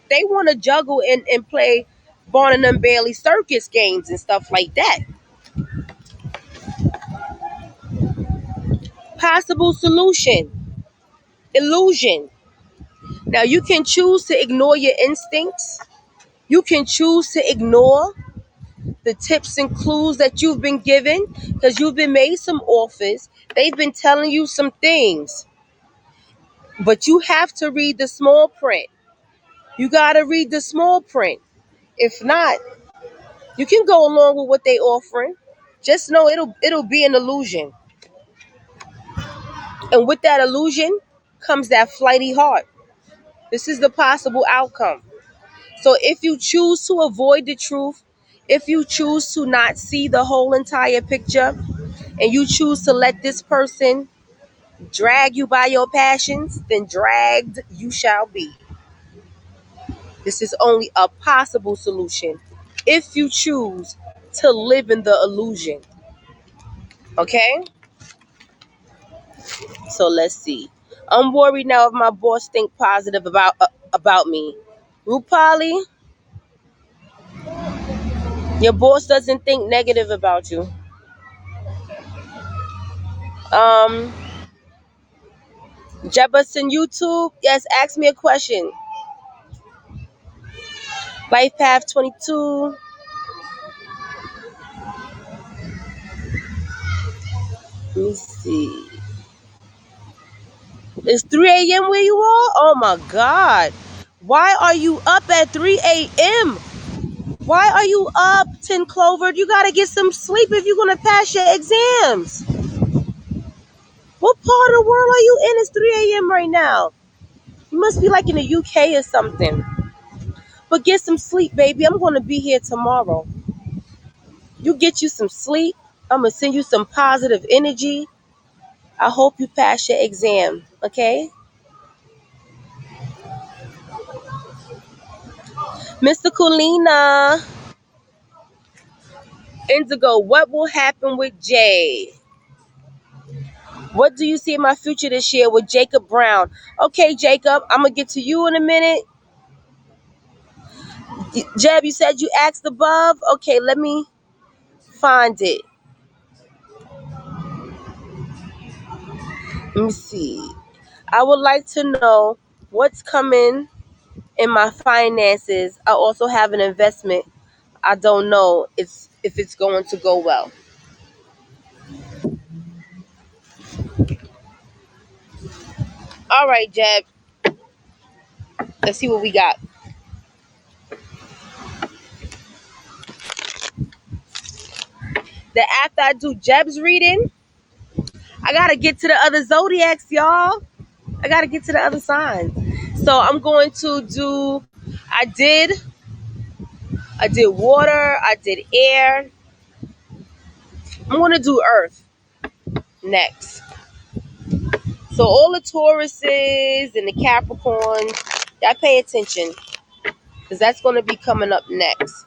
They want to juggle and play Barnum and Bailey circus games and stuff like that. Possible solution: illusion. Now you can choose to ignore your instincts. You can choose to ignore the tips and clues that you've been given because you've been made some offers. They've been telling you some things, but you have to read the small print. You got to read the small print. If not, you can go along with what they offering. Just know it'll be an illusion. And with that illusion comes that flighty heart. This is the possible outcome. So if you choose to avoid the truth, if you choose to not see the whole entire picture, and you choose to let this person drag you by your passions, then dragged you shall be. This is only a possible solution if you choose to live in the illusion. Okay? So let's see. I'm worried now if my boss think positive about me. Rupali, your boss doesn't think negative about you. Um, Jefferson YouTube, yes, ask me a question. Life Path 22. Let me see. It's 3 a.m. where you are? Oh my God. Why are you up at 3 a.m.? Why are you up, 10 Clover? You gotta get some sleep if you're gonna pass your exams. What part of the world are you in? It's 3 a.m. right now. You must be like in the UK or something. But get some sleep, baby. I'm gonna be here tomorrow. You get you some sleep. I'm gonna send you some positive energy. I hope you pass your exam, okay? Mr. Kulina, Indigo, what will happen with Jay? What do you see in my future this year with Jacob Brown? Okay, Jacob, I'm going to get to you in a minute. Jeb, you said you asked above. Okay, let me find it. Let me see. I would like to know what's coming in my finances. I also have an investment. I don't know if it's going to go well. All right, Jeb. Let's see what we got. Then after I do Jeb's reading, I gotta get to the other zodiacs, y'all. I gotta get to the other signs. So I'm going to do. I did water. I did air. I'm gonna do earth next. So all the Tauruses and the Capricorns, y'all pay attention because that's gonna be coming up next.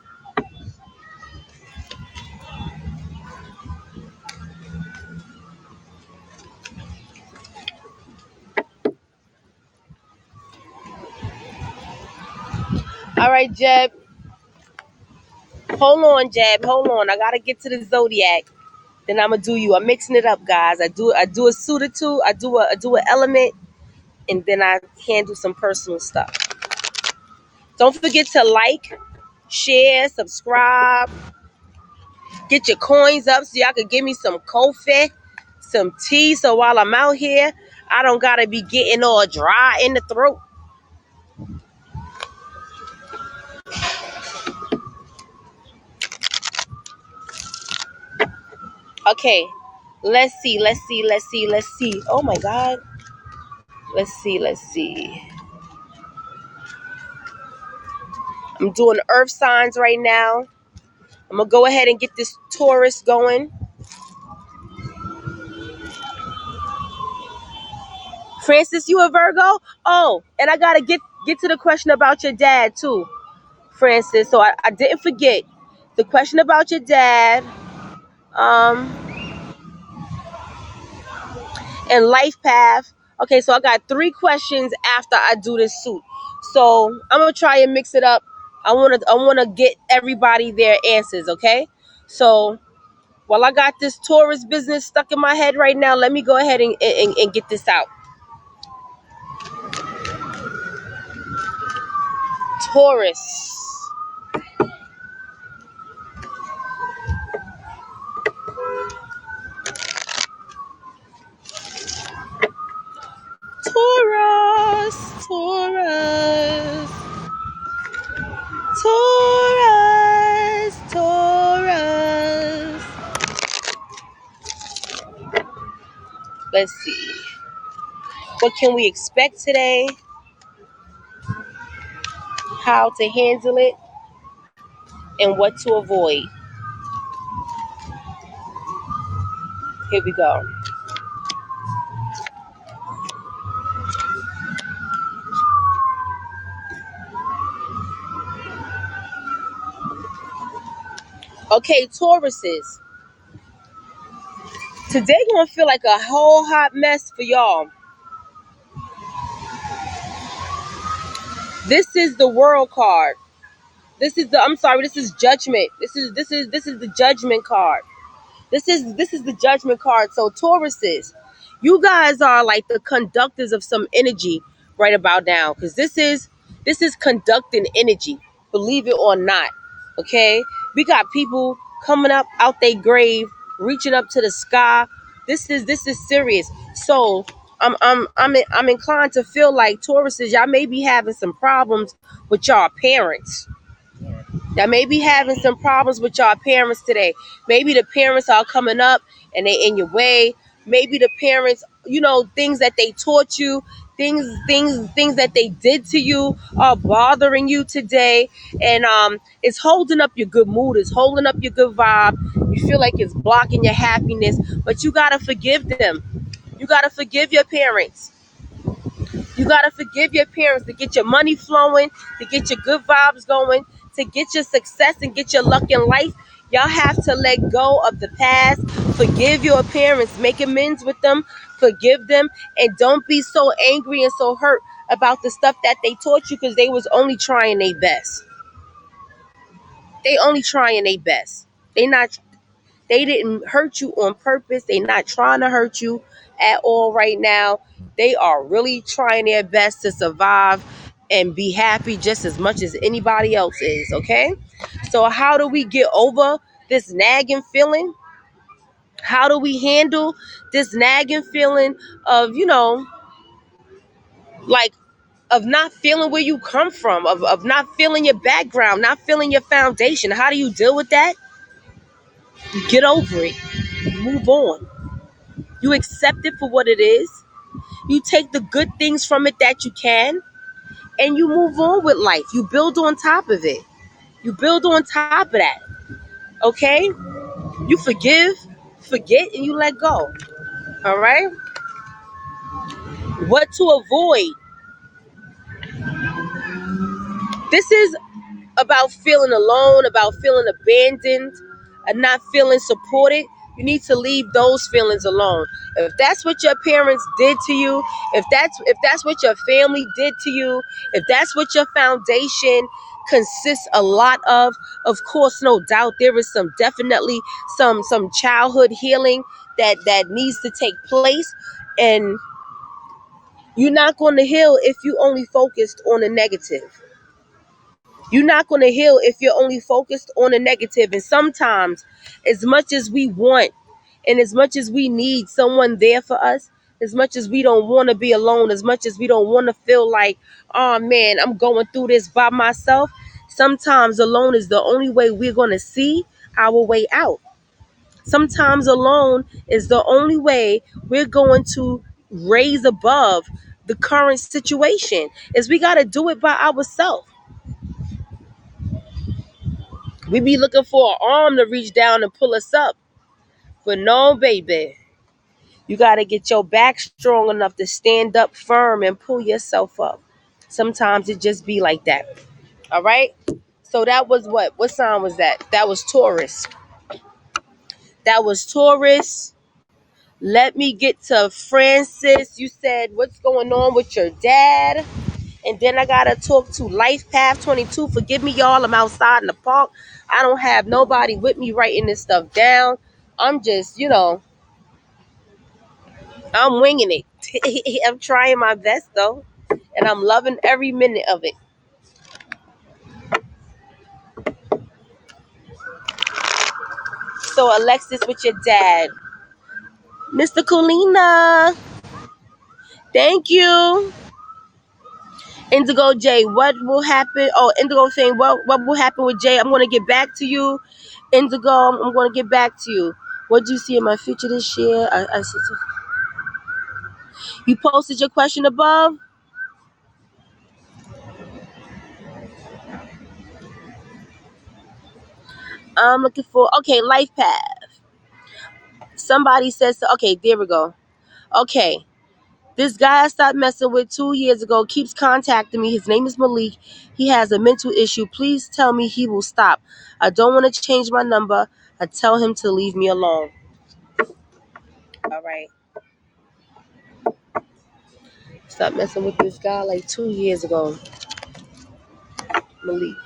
All right, Jeb. Hold on, Jeb. Hold on. I gotta get to the zodiac. Then I'm gonna do you. I'm mixing it up, guys. I do a suit or two. I do an element, and then I handle some personal stuff. Don't forget to like, share, subscribe, get your coins up so y'all can give me some coffee, some tea. So while I'm out here, I don't gotta be getting all dry in the throat. Okay, let's see. Oh my God. Let's see. I'm doing earth signs right now. I'm gonna go ahead and get this Taurus going. Francis, you a Virgo? Oh, and I gotta get to the question about your dad too, Francis. So I didn't forget the question about your dad, um, and life path. Okay, so I got 3 questions after I do this suit. So I'm gonna try and mix it up. I wanna get everybody their answers, okay? So while I got this Taurus business stuck in my head right now, let me go ahead and get this out. Taurus. Taurus. Taurus. Taurus. Taurus. Let's see. What can we expect today? How to handle it and what to avoid. Here we go. Okay, Tauruses. Today gonna feel like a whole hot mess for y'all. This is the world card. This is judgment. This is the judgment card. This is the judgment card. So Tauruses, you guys are like the conductors of some energy right about now. Because this is conducting energy, believe it or not. Okay? We got people coming up out their grave, reaching up to the sky. This is serious. So I'm inclined to feel like Tauruses, y'all may be having some problems with y'all parents. That may be having some problems with y'all parents today. Maybe the parents are coming up and they in your way. Maybe the parents, things that they taught you, things that they did to you are bothering you today. And it's holding up your good mood, it's holding up your good vibe. You feel like it's blocking your happiness, but you gotta forgive them. You gotta forgive your parents. You gotta forgive your parents to get your money flowing, to get your good vibes going, to get your success and get your luck in life. Y'all have to let go of the past. Forgive your parents. Make amends with them. Forgive them. And don't be so angry and so hurt about the stuff that they taught you, because they was only trying their best. They only trying their best. They didn't hurt you on purpose. They not trying to hurt you at all right now. They are really trying their best to survive and be happy just as much as anybody else is, okay? So how do we get over this nagging feeling? How do we handle this nagging feeling of, like, of not feeling where you come from, of not feeling your background, not feeling your foundation? How do you deal with that? Get over it. Move on. You accept it for what it is. You take the good things from it that you can, and you move on with life. You build on top of it. You build on top of that. Okay? You forgive, forget, and you let go. All right? What to avoid? This is about feeling alone, about feeling abandoned, and not feeling supported. You need to leave those feelings alone. If that's what your parents did to you, if that's what your family did to you, if that's what your foundation consists a lot of course, no doubt there is definitely some childhood healing that needs to take place. And you're not going to heal if you only focused on the negative. You're not going to heal if you're only focused on the negative. And sometimes, as much as we want and as much as we need someone there for us, as much as we don't want to be alone, as much as we don't want to feel like, oh man, I'm going through this by myself, sometimes alone is the only way we're going to see our way out. Sometimes alone is the only way we're going to raise above the current situation. Is we got to do it by ourselves. We be looking for an arm to reach down and pull us up. But no, baby. You got to get your back strong enough to stand up firm and pull yourself up. Sometimes it just be like that. All right? So that was what? What sign was that? That was Taurus. That was Taurus. Let me get to Francis. You said, what's going on with your dad? And then I gotta talk to Life Path 22. Forgive me, y'all. I'm outside in the park. I don't have nobody with me writing this stuff down. I'm just, I'm winging it. I'm trying my best though. And I'm loving every minute of it. So Alexis with your dad. Mr. Kulina. Thank you. Indigo J, what will happen? Oh, Indigo saying, what will happen with Jay? I'm going to get back to you. Indigo, I'm going to get back to you. What do you see in my future this year? You posted your question above. I'm looking for, okay, life path. Somebody says, okay, there we go. Okay, this guy I stopped messing with 2 years ago keeps contacting me. His name is Malik. He has a mental issue. Please tell me he will stop. I don't want to change my number. I tell him to leave me alone. All right. Stop messing with this guy like 2 years ago. Malik.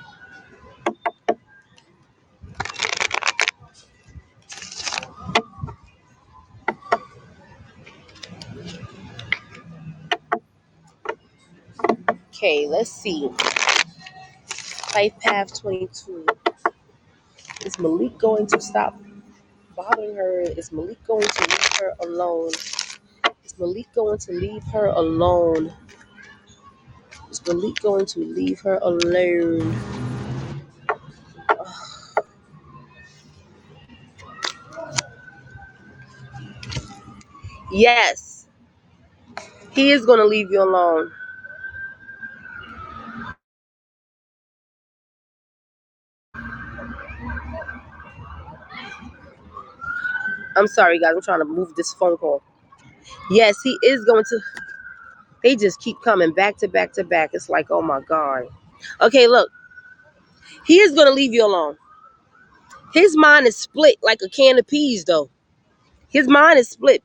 Okay, let's see. Life Path 22. Is Malik going to stop bothering her? Is Malik going to leave her alone? Is Malik going to leave her alone? Is Malik going to leave her alone? Yes, he is going to leave you alone. I'm sorry, guys. I'm trying to move this phone call. Yes, he is going to. They just keep coming back to back to back. It's like, oh my God. Okay, look. He is going to leave you alone. His mind is split like a can of peas, though. His mind is split.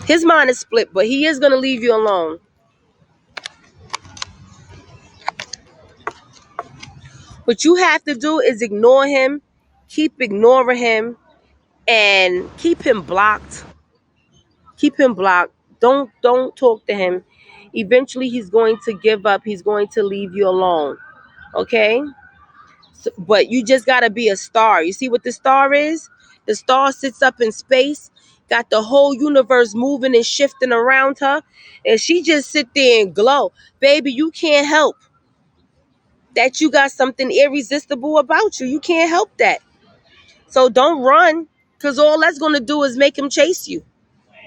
His mind is split, but he is going to leave you alone. What you have to do is ignore him, keep ignoring him, and keep him blocked. Keep him blocked. Don't talk to him. Eventually, he's going to give up. He's going to leave you alone. Okay? So, but you just got to be a star. You see what the star is? The star sits up in space, got the whole universe moving and shifting around her, and she just sit there and glow. Baby, you can't help that you got something irresistible about you. You can't help that. So don't run, because all that's going to do is make him chase you.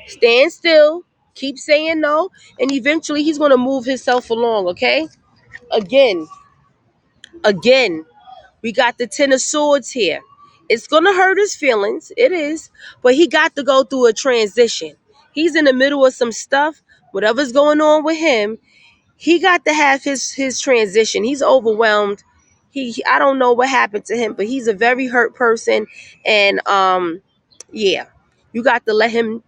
Stand still, keep saying no, and eventually he's going to move himself along, okay? Again, again, we got the Ten of Swords here. It's going to hurt his feelings. It is. But he got to go through a transition. He's in the middle of some stuff. Whatever's going on with him, he got to have his transition. He's overwhelmed. I don't know what happened to him, but he's a very hurt person. And yeah, you got to let him,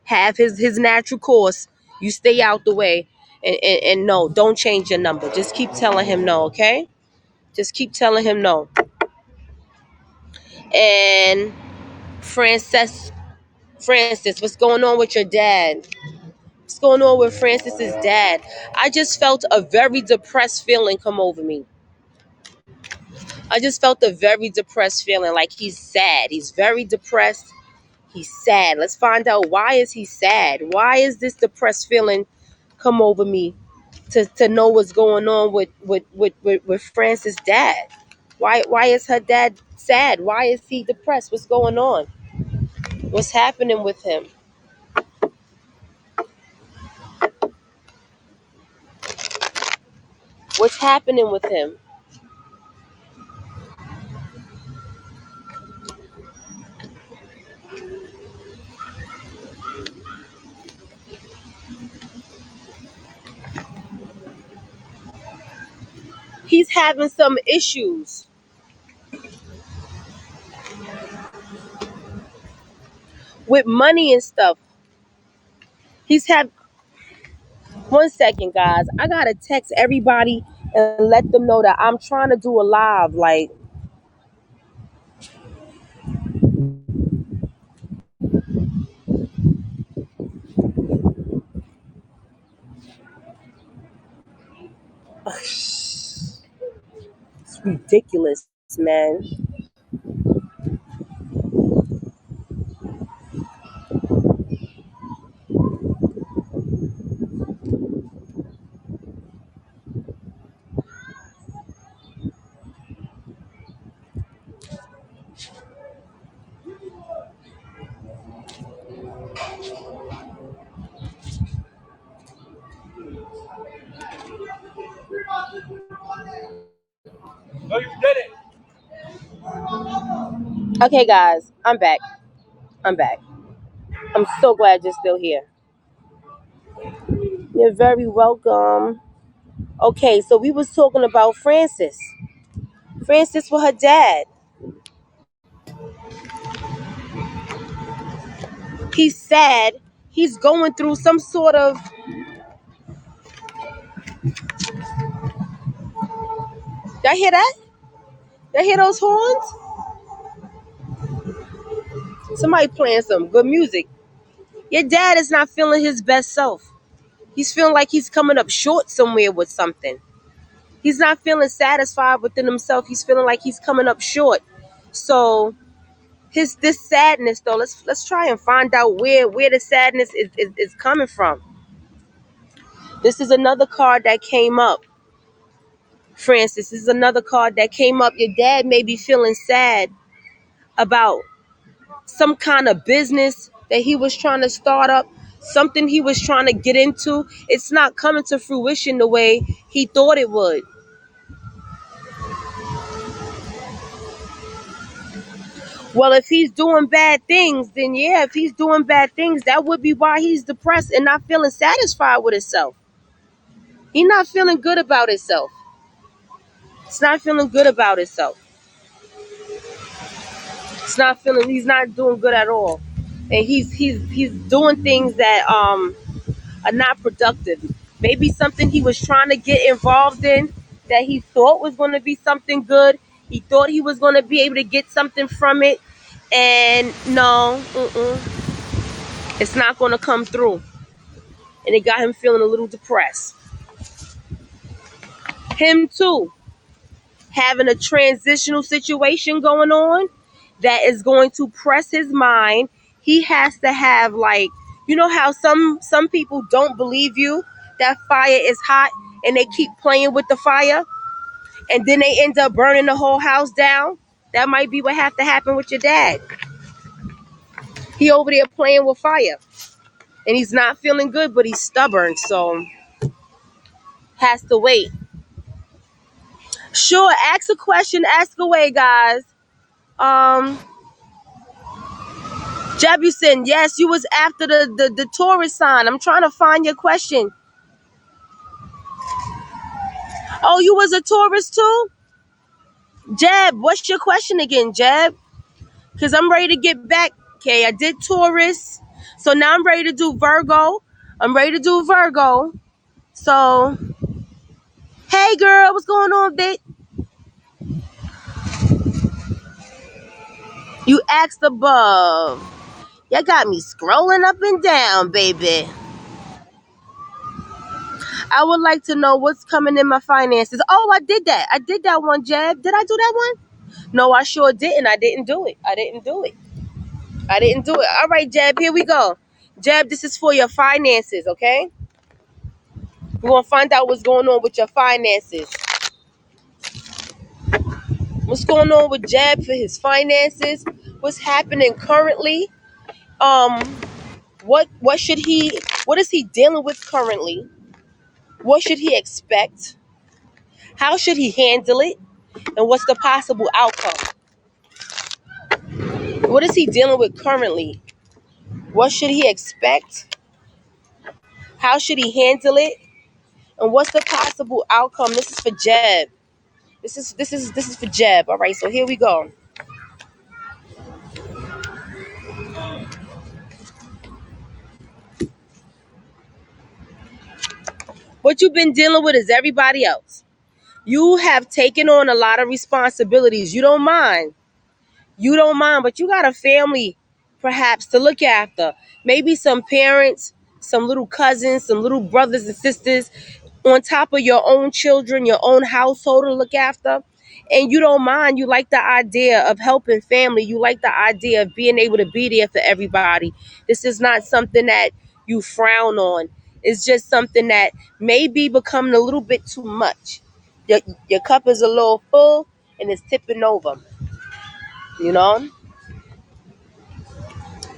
have his natural course. You stay out the way, and no, don't change your number. Just keep telling him no, okay? Just keep telling him no. And Francis, what's going on with your dad? What's going on with Francis's dad? I just felt a very depressed feeling come over me. I just felt a very depressed feeling, like he's sad. He's very depressed. He's sad. Let's find out, why is he sad? Why is this depressed feeling come over me to know what's going on with Francis' dad? Why is her dad sad? Why is he depressed? What's going on? What's happening with him? What's happening with him? He's having some issues with money and stuff. He's had One second, guys. I gotta text everybody and let them know that I'm trying to do a live. Like, it's ridiculous, man. Okay, guys, I'm back. I'm back. I'm so glad you're still here. You're very welcome. Okay, so we was talking about Frances. Frances with her dad. He's sad. He's going through some sort of. Y'all hear that? Y'all hear those horns? Somebody playing some good music. Your dad is not feeling his best self. He's feeling like he's coming up short somewhere with something. He's not feeling satisfied within himself. He's feeling like he's coming up short. So his this sadness though, let's try and find out where the sadness is coming from. This is another card that came up. Francis, this is another card that came up. Your dad may be feeling sad about some kind of business that he was trying to start up, something he was trying to get into. It's not coming to fruition the way he thought it would. Well, if he's doing bad things, then yeah, if he's doing bad things, that would be why he's depressed and not feeling satisfied with himself. He's not feeling good about himself. It's not feeling good about himself. It's not feeling. He's not doing good at all, and he's doing things that are not productive. Maybe something he was trying to get involved in that he thought was going to be something good. He thought he was going to be able to get something from it, and no, it's not going to come through. And it got him feeling a little depressed. Him too, having a transitional situation going on that is going to press his mind. He has to have, like, you know how some people don't believe you that fire is hot and they keep playing with the fire and then they end up burning the whole house down. That might be what have to happen with your dad. He over there playing with fire and he's not feeling good, but he's stubborn, so has to wait. Sure, ask a question, ask away, guys. um Jebuson, yes, you was after the Taurus sign. I'm trying to find your question. Oh, you was a Taurus too? Jeb, what's your question again, Jeb? Because I'm ready to get back. Okay, I did Taurus. So now I'm ready to do Virgo. I'm ready to do Virgo. So, hey girl, what's going on, Vic? You asked above. You got me scrolling up and down, baby. I would like to know what's coming in my finances. Oh, I did that. I did that one, Jeb. Did I do that one? No, I sure didn't. I didn't do it. I didn't do it. I didn't do it. All right, Jeb, here we go. Jeb, this is for your finances, okay? We're going to find out what's going on with your finances. What's going on with Jeb for his finances? What's happening currently? Um, what is he dealing with currently? What should he expect? How should he handle it? And what's the possible outcome? What is he dealing with currently? What should he expect? How should he handle it? And what's the possible outcome? This is for Jeb. This is for Jeb. All right, so here we go. What you've been dealing with is everybody else. You have taken on a lot of responsibilities. You don't mind, but you got a family perhaps to look after. Maybe some parents, some little cousins, some little brothers and sisters on top of your own children, your own household to look after. And you don't mind. You like the idea of helping family. You like the idea of being able to be there for everybody. This is not something that you frown on. It's just something that may be becoming a little bit too much. Your cup is a little full and it's tipping over. You know,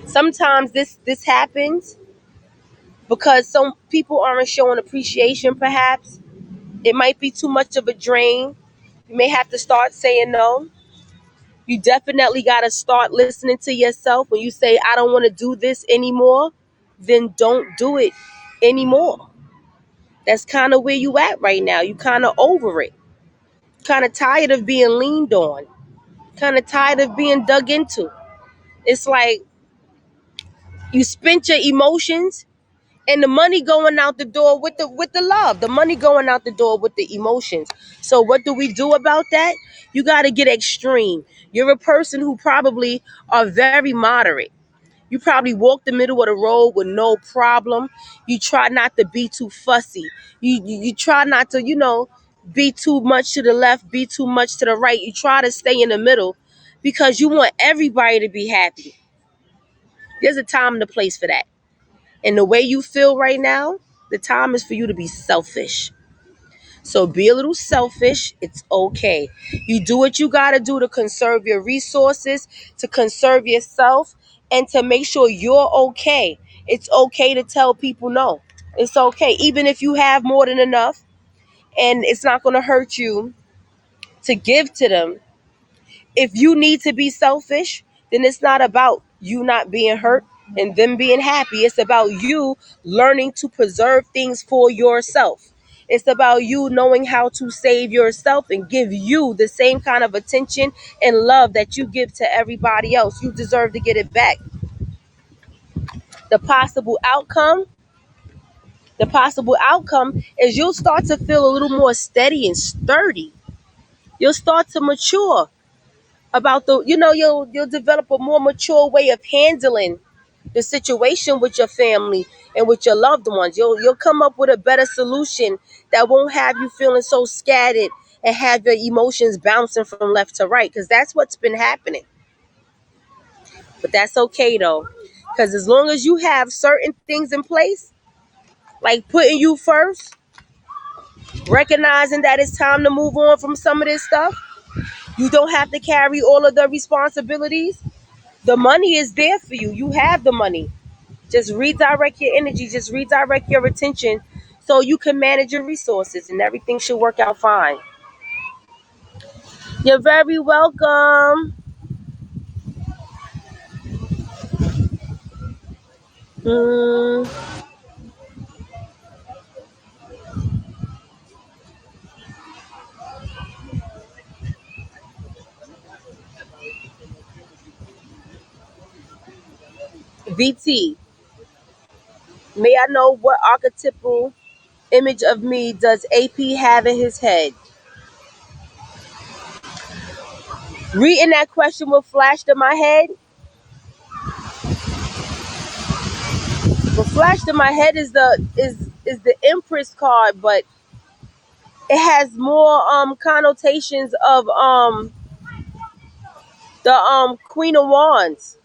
sometimes this happens because some people aren't showing appreciation. Perhaps it might be too much of a drain. You may have to start saying no. You definitely got to start listening to yourself. When you say I don't want to do this anymore, then don't do it anymore. That's kind of where you at right now. You kind of over it, kind of tired of being leaned on, kind of tired of being dug into. It's like you spent your emotions and the money going out the door with the love, the money going out the door with the emotions. So what do we do about that? You got to get extreme. You're a person who probably are very moderate. You probably walk the middle of the road with no problem. You try not to be too fussy. You try not to, be too much to the left, be too much to the right. You try to stay in the middle because you want everybody to be happy. There's a time and a place for that. And the way you feel right now, the time is for you to be selfish. So be a little selfish. It's okay. You do what you got to do to conserve your resources, to conserve yourself, and to make sure you're okay. It's okay to tell people no. It's okay. Even if you have more than enough and it's not going to hurt you to give to them, if you need to be selfish, then it's not about you not being hurt and them being happy. It's about you learning to preserve things for yourself. It's about you knowing how to save yourself and give you the same kind of attention and love that you give to everybody else. You deserve to get it back. The possible outcome, the possible outcome is you'll start to feel a little more steady and sturdy. You'll start to mature about you'll develop a more mature way of handling the situation with your family and with your loved ones. You'll come up with a better solution that won't have you feeling so scattered and have your emotions bouncing from left to right, because that's what's been happening. But that's okay though, because as long as you have certain things in place, like putting you first, recognizing that it's time to move on from some of this stuff, you don't have to carry all of the responsibilities. The money is there for you. You have the money. Just redirect your energy, just redirect your attention so you can manage your resources and everything should work out fine. You're very welcome. Mm, VT, may I know what archetypal image of me does AP have in his head? Reading that question what flashed in my head. What flashed in my head is the Empress card, but it has more connotations of the Queen of Wands.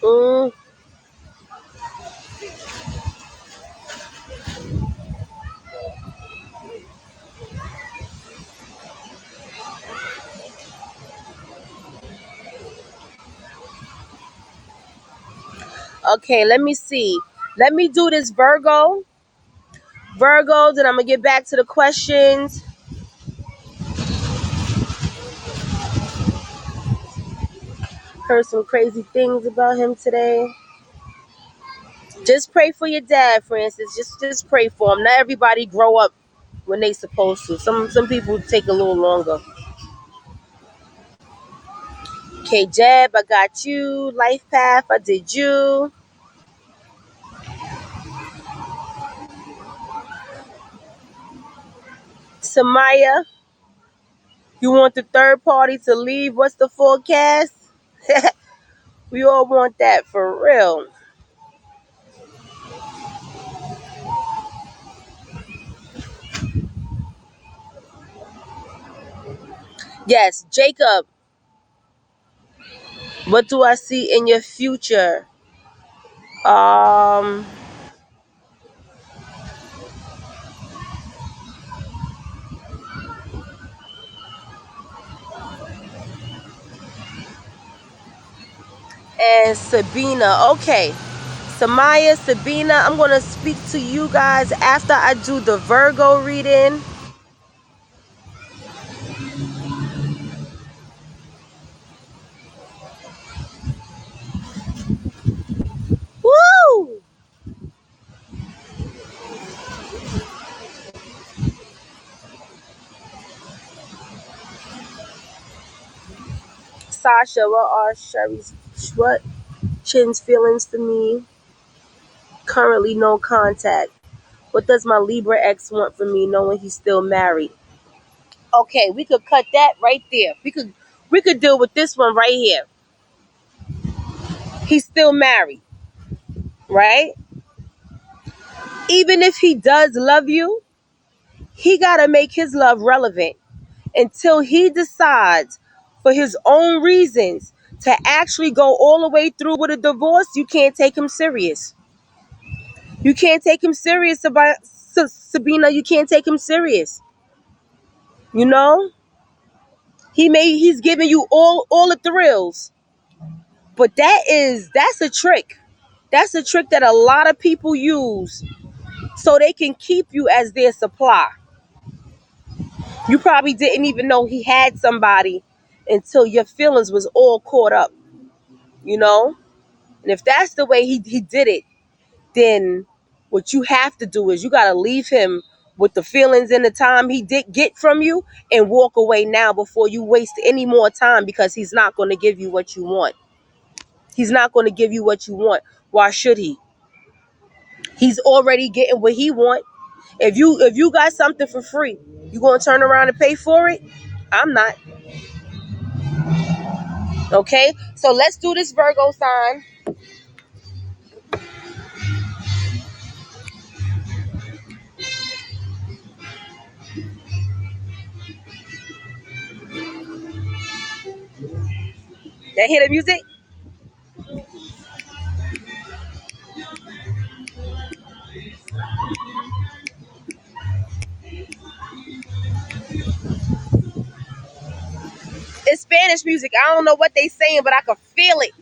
Mm, okay, let me see. Let me do this Virgo, then I'm gonna get back to the questions. Heard some crazy things about him today. Just pray for your dad, Francis. Just pray for him. Not everybody grow up when they supposed to. Some people take a little longer. Okay, Jeb, I got you. Life Path, I did you. Samaya, you want the third party to leave? What's the forecast? We all want that for real. Yes, Jacob, what do I see in your future? Um, and Sabina. Okay. Samaya, Sabina, I'm going to speak to you guys after I do the Virgo reading. Woo! Sasha, what are what Chin's feelings for me? Currently no contact. What does my Libra ex want from me knowing he's still married? Okay, we could cut that right there. We could deal with this one right here. He's still married, right? Even if he does love you, he got to make his love relevant until he decides for his own reasons to actually go all the way through with a divorce. You can't take him serious. You can't take him serious about Sabina. You can't take him serious. You know, he's giving you all the thrills, but that's a trick. That's a trick that a lot of people use so they can keep you as their supply. You probably didn't even know he had somebody until your feelings was all caught up, you know? And if that's the way he did it, then what you have to do is you got to leave him with the feelings and the time he did get from you and walk away now before you waste any more time, because he's not going to give you what you want. He's not going to give you what you want. Why should he? He's already getting what he want. If you got something for free, you going to turn around and pay for it? I'm not. Okay? So let's do this Virgo sign. That hear the music? It's Spanish music. I don't know what they saying, but I can feel it.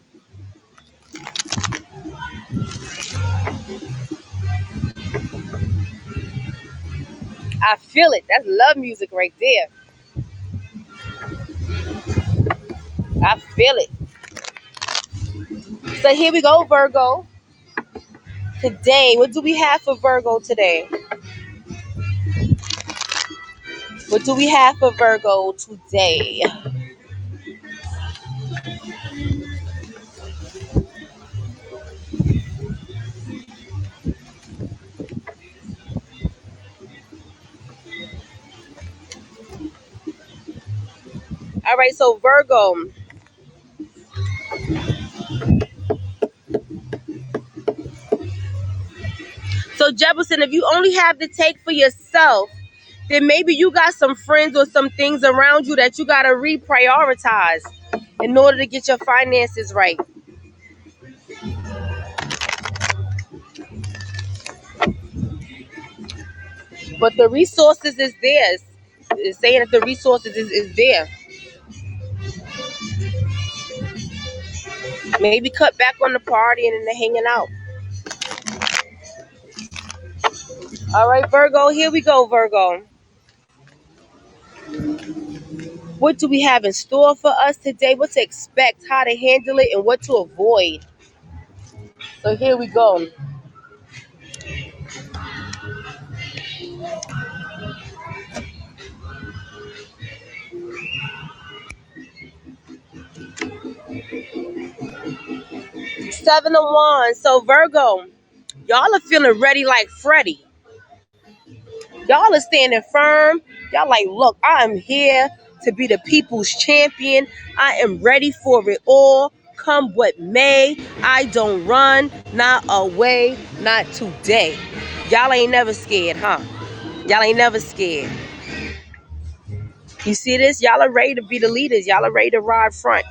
I feel it. That's love music right there. I feel it. So here we go, Virgo. Today, what do we have for Virgo today? What do we have for Virgo today? All right, so Virgo. So Jefferson, if you only have to take for yourself, then maybe you got some friends or some things around you that you got to reprioritize in order to get your finances right. But the resources is there. It's saying that the resources is there. Maybe cut back on the partying and the hanging out. All right, Virgo, here we go, Virgo. What do we have in store for us today? What to expect, how to handle it, and what to avoid. So here we go. Seven of Wands. So Virgo, y'all are feeling ready like Freddie. Y'all are standing firm. Y'all like, look, I am here to be the people's champion. I am ready for it all. Come what may. I don't run, not away, not today. Y'all ain't never scared, huh? Y'all ain't never scared. You see this? Y'all are ready to be the leaders. Y'all are ready to ride front.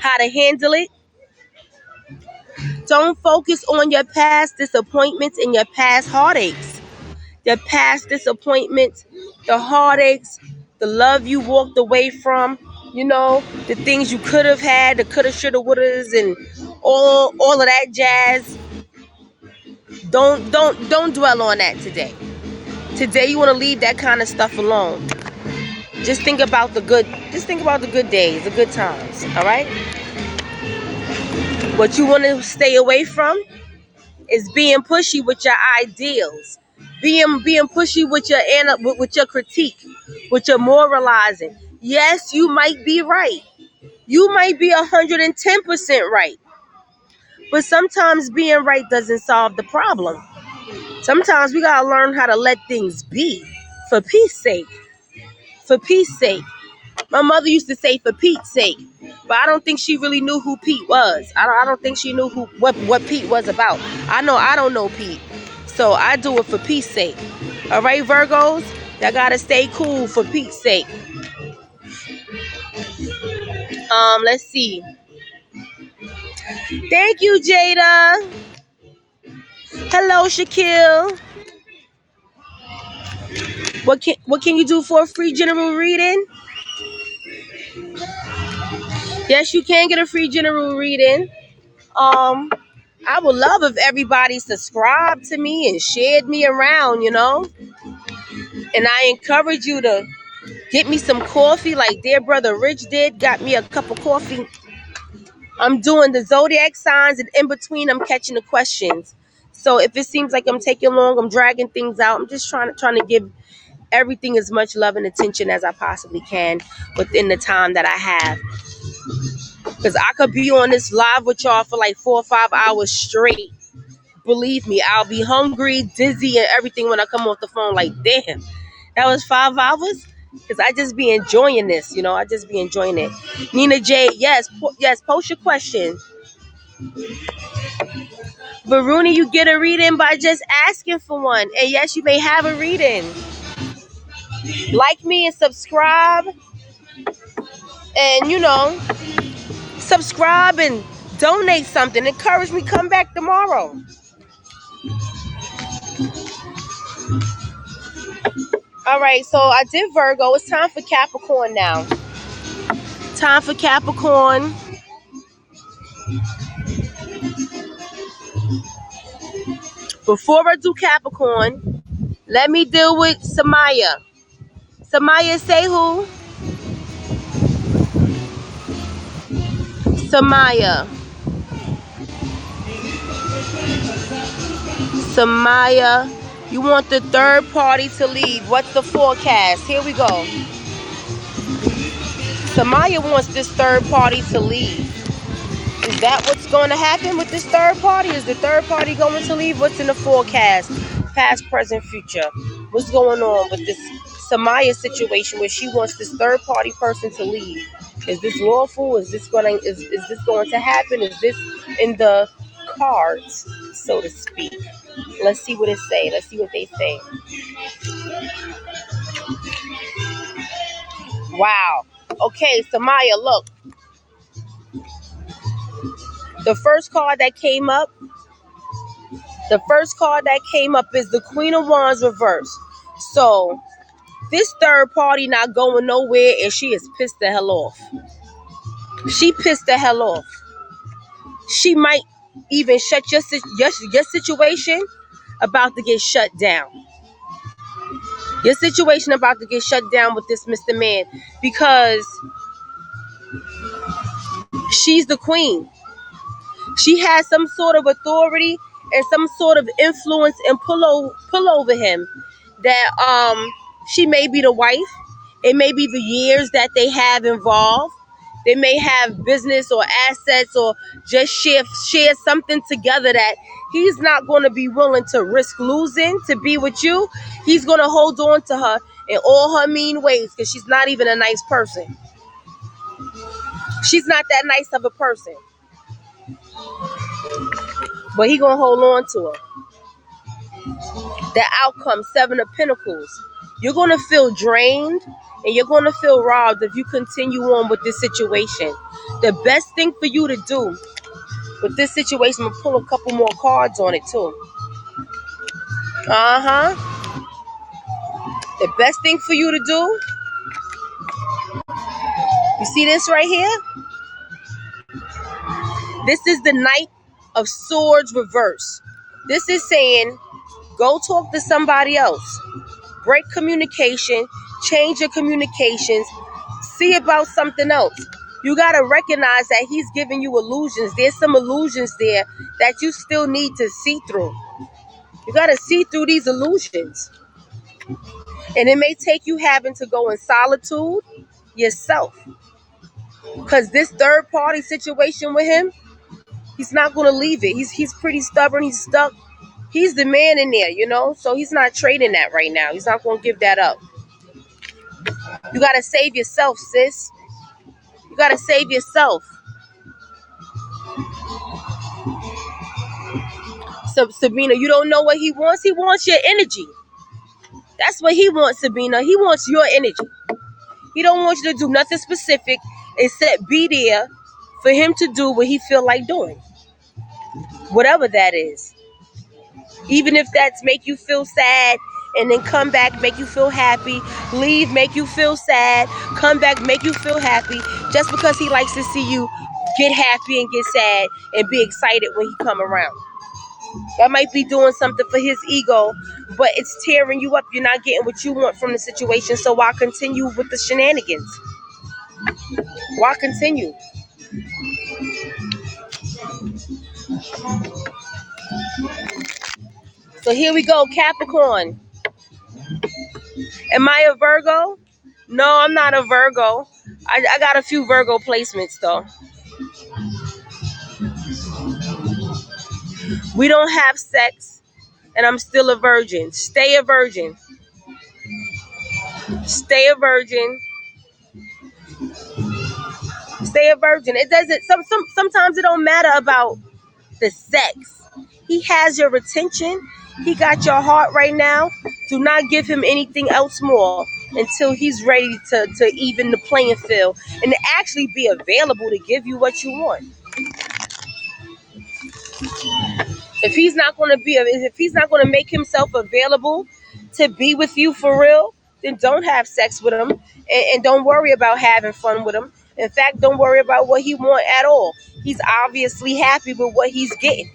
How to handle it? Don't focus on your past disappointments and your past heartaches. Your past disappointments, the heartaches, the love you walked away from, the things you could have had, the coulda, shoulda, wouldas, and all of that jazz. Don't dwell on that today. Today you want to leave that kind of stuff alone. Just think about the good. Just think about the good days, the good times. All right. What you want to stay away from is being pushy with your ideals, being pushy with your critique, with your moralizing. Yes, you might be right. You might be 110% right. But sometimes being right doesn't solve the problem. Sometimes we gotta learn how to let things be for peace sake. For peace sake. My mother used to say for Pete's sake, but I don't think she really knew who Pete was. I don't think she knew what Pete was about. I know I don't know Pete, so I do it for Pete's sake. All right, Virgos, y'all gotta stay cool for Pete's sake. Let's see. Thank you, Jada. Hello, Shaquille. What can you do for a free general reading? Yes, you can get a free general reading. I would love if everybody subscribed to me and shared me around, And I encourage you to get me some coffee like dear brother Rich did. Got me a cup of coffee. I'm doing the zodiac signs, and in between I'm catching the questions. So if it seems like I'm taking long, I'm dragging things out. I'm just trying to give everything as much love and attention as I possibly can within the time that I have. Because I could be on this live with y'all for like 4 or 5 hours straight. Believe me, I'll be hungry, dizzy, and everything when I come off the phone. Like, damn, that was 5 hours? Because I just be enjoying this, I just be enjoying it. Nina J, yes, post your question. Varuni, you get a reading by just asking for one. And yes, you may have a reading. Like me and subscribe. And, subscribe and donate something. Encourage me, come back tomorrow. All right, so I did Virgo. It's time for Capricorn now. Time for Capricorn. Before I do Capricorn, let me deal with Samaya. Samaya, say who? Samaya. Samaya, you want the third party to leave. What's the forecast? Here we go. Samaya wants this third party to leave. Is that what's going to happen with this third party? Is the third party going to leave? What's in the forecast? Past, present, future. What's going on with this Samaya situation where she wants this third party person to leave? Is this lawful? Is this going to happen? Is this in the cards, so to speak? Let's see what it say. Let's see what they say. Wow. Okay, Samaya, look. The first card that came up is the Queen of Wands reverse. So this third party not going nowhere, and she is pissed the hell off. She pissed the hell off. She might even shut your situation about to get shut down. Your situation about to get shut down with this Mr. Man, because she's the queen. She has some sort of authority, and some sort of influence and pull over him, that she may be the wife. It may be the years that they have involved. They may have business or assets, or just share something together that he's not going to be willing to risk losing to be with you. He's going to hold on to her in all her mean ways, because she's not even a nice person. She's not that nice of a person. But he going to hold on to her. The outcome, Seven of Pentacles. You're going to feel drained and you're going to feel robbed if you continue on with this situation. The best thing for you to do with this situation, I'm going to pull a couple more cards on it too. The best thing for you to do, you see this right here? This is the Knight of Swords reverse. This is saying, go talk to somebody else. Break communication, change your communications, see about something else. You got to recognize that he's giving you illusions. There's some illusions there that you still need to see through. You got to see through these illusions. And it may take you having to go in solitude yourself. Because this third party situation with him, he's not going to leave it. He's pretty stubborn. He's stuck. He's the man in there, you know? So he's not trading that right now. He's not going to give that up. You got to save yourself, sis. You got to save yourself. So, Sabina, you don't know what he wants? He wants your energy. That's what he wants, Sabina. He wants your energy. He don't want you to do nothing specific except be there for him to do what he feel like doing. Whatever that is. Even if that's make you feel sad and then come back, make you feel happy. Leave, make you feel sad. Come back, make you feel happy. Just because he likes to see you get happy and get sad and be excited when he come around. That might be doing something for his ego, but it's tearing you up. You're not getting what you want from the situation. So why continue with the shenanigans? Why continue? So here we go, Capricorn. Am I a Virgo? No, I'm not a Virgo. I got a few Virgo placements though. We don't have sex, and I'm still a virgin. Stay a virgin. Stay a virgin. Stay a virgin. It doesn't. Sometimes it don't matter about the sex. He has your attention. He got your heart right now. Do not give him anything else more until he's ready to even the playing field and to actually be available to give you what you want. If he's not going to make himself available to be with you for real, then don't have sex with him, and don't worry about having fun with him. In fact, don't worry about what he wants at all. He's obviously happy with what he's getting.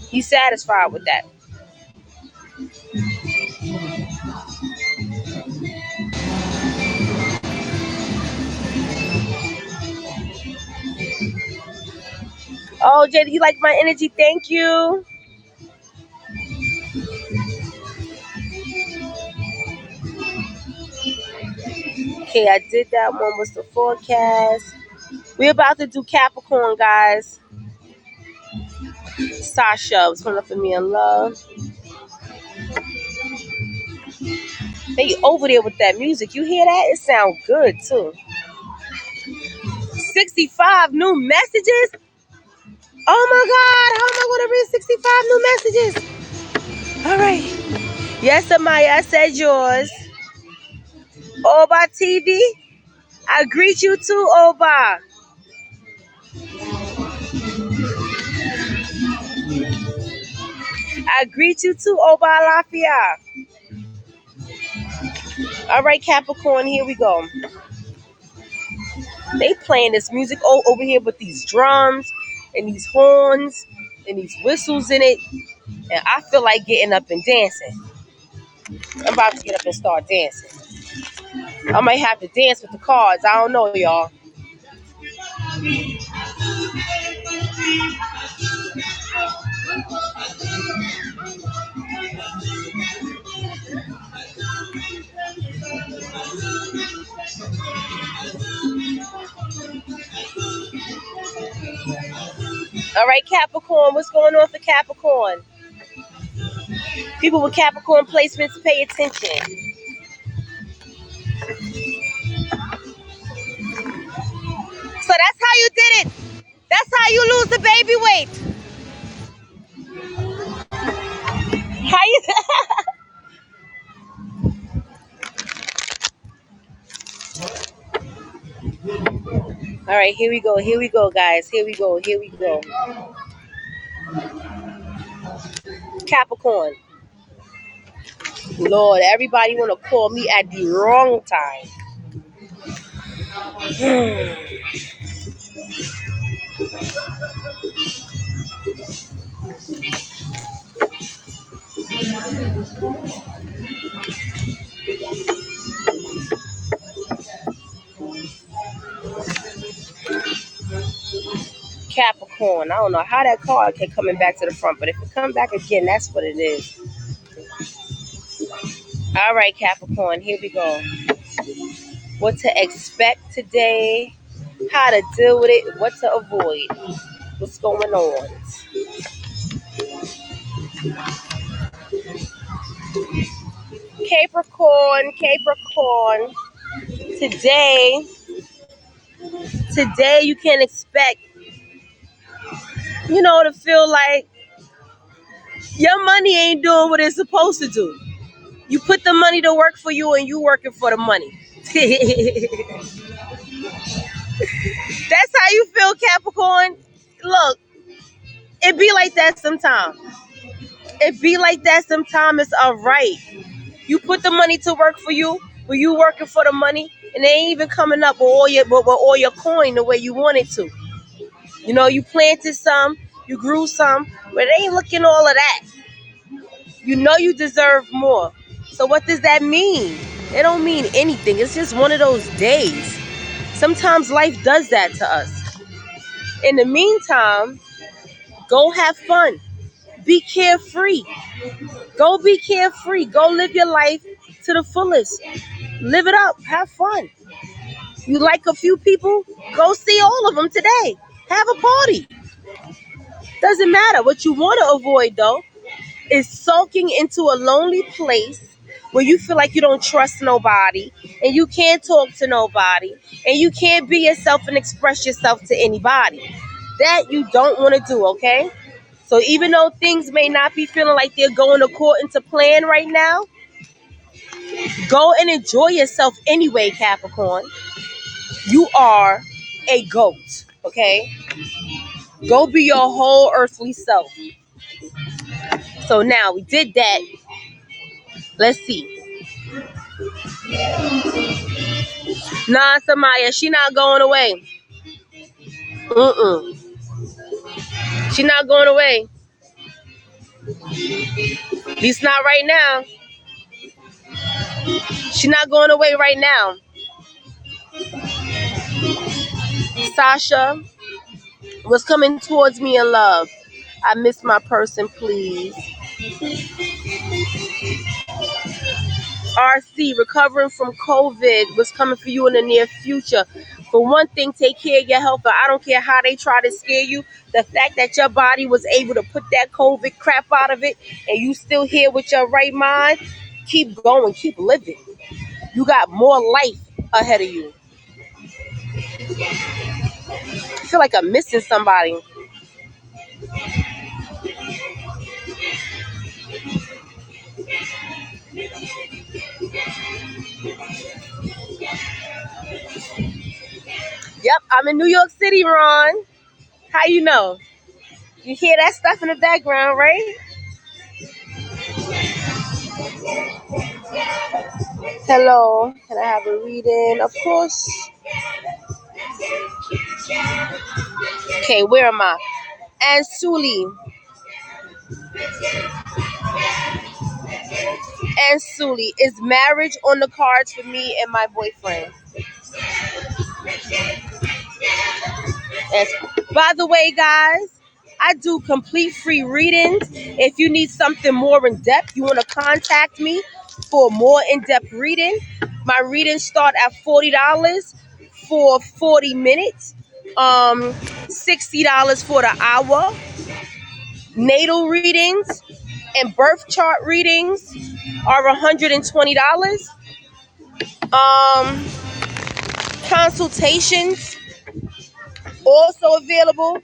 He's satisfied with that. Oh, JD, you like my energy? Thank you. Okay, I did that one. What's the forecast? We're about to do Capricorn, guys. Sasha was coming up for me in love. They over there with that music. You hear that? It sounds good too. 65 new messages? Oh my God, how am I going to read 65 new messages? All right. Yes, Amaya, I said yours. Oba TV, I greet you too, Oba. I greet you too, Oba Lafia. All right, Capricorn, here we go. They playing this music over here with these drums and these horns and these whistles in it. And I feel like getting up and dancing. I'm about to get up and start dancing. I might have to dance with the cards. I don't know, y'all. All right, Capricorn, what's going on for Capricorn? People with Capricorn placements, pay attention. So that's how you did it. That's how you lose the baby weight. How you? All right, here we go. Here we go, guys. Here we go. Here we go. Capricorn. Lord, everybody want to call me at the wrong time. Capricorn. I don't know how that card kept coming back to the front, but if it come back again, that's what it is. All right, Capricorn. Here we go. What to expect today, how to deal with it, what to avoid, what's going on. Capricorn, Capricorn. Today you can expect, to feel like your money ain't doing what it's supposed to do. You put the money to work for you and you working for the money. That's how you feel, Capricorn. Look, it be like that sometimes. It's all right. You put the money to work for you, but you working for the money, and they ain't even coming up with all your coin the way you want it to. You planted some, you grew some, but it ain't looking all of that. You deserve more. So what does that mean? It don't mean anything. It's just one of those days. Sometimes life does that to us. In the meantime, go have fun. Be carefree. Go be carefree. Go live your life to the fullest. Live it up. Have fun. You like a few people? Go see all of them today. Have a party. Doesn't matter. What you want to avoid, though, is sulking into a lonely place where you feel like you don't trust nobody and you can't talk to nobody and you can't be yourself and express yourself to anybody. That you don't want to do, okay? So even though things may not be feeling like they're going according to plan right now, go and enjoy yourself anyway, Capricorn. You are a goat, okay? Go be your whole earthly self. So now we did that. Let's see. Nah, Samaya, she not going away. She not going away. At least not right now. She not going away right now. Sasha was coming towards me in love. I miss my person, please. RC, recovering from COVID, was coming for you in the near future. For one thing, take care of your health. But I don't care how they try to scare you. The fact that your body was able to put that COVID crap out of it and you still here with your right mind, keep going, keep living. You got more life ahead of you. I feel like I'm missing somebody. Yep, I'm in New York City, Ron. How you know? You hear that stuff in the background, right? Hello, can I have a reading? Of course. Okay, where am I? And Sully. And Sully, is marriage on the cards for me and my boyfriend? Yes. By the way, guys, I do complete free readings. If you need something more in depth, you want to contact me for more in depth reading. My readings start at $40 for 40 minutes, $60 for the hour. Natal readings and birth chart readings are $120. Um, Consultations also available.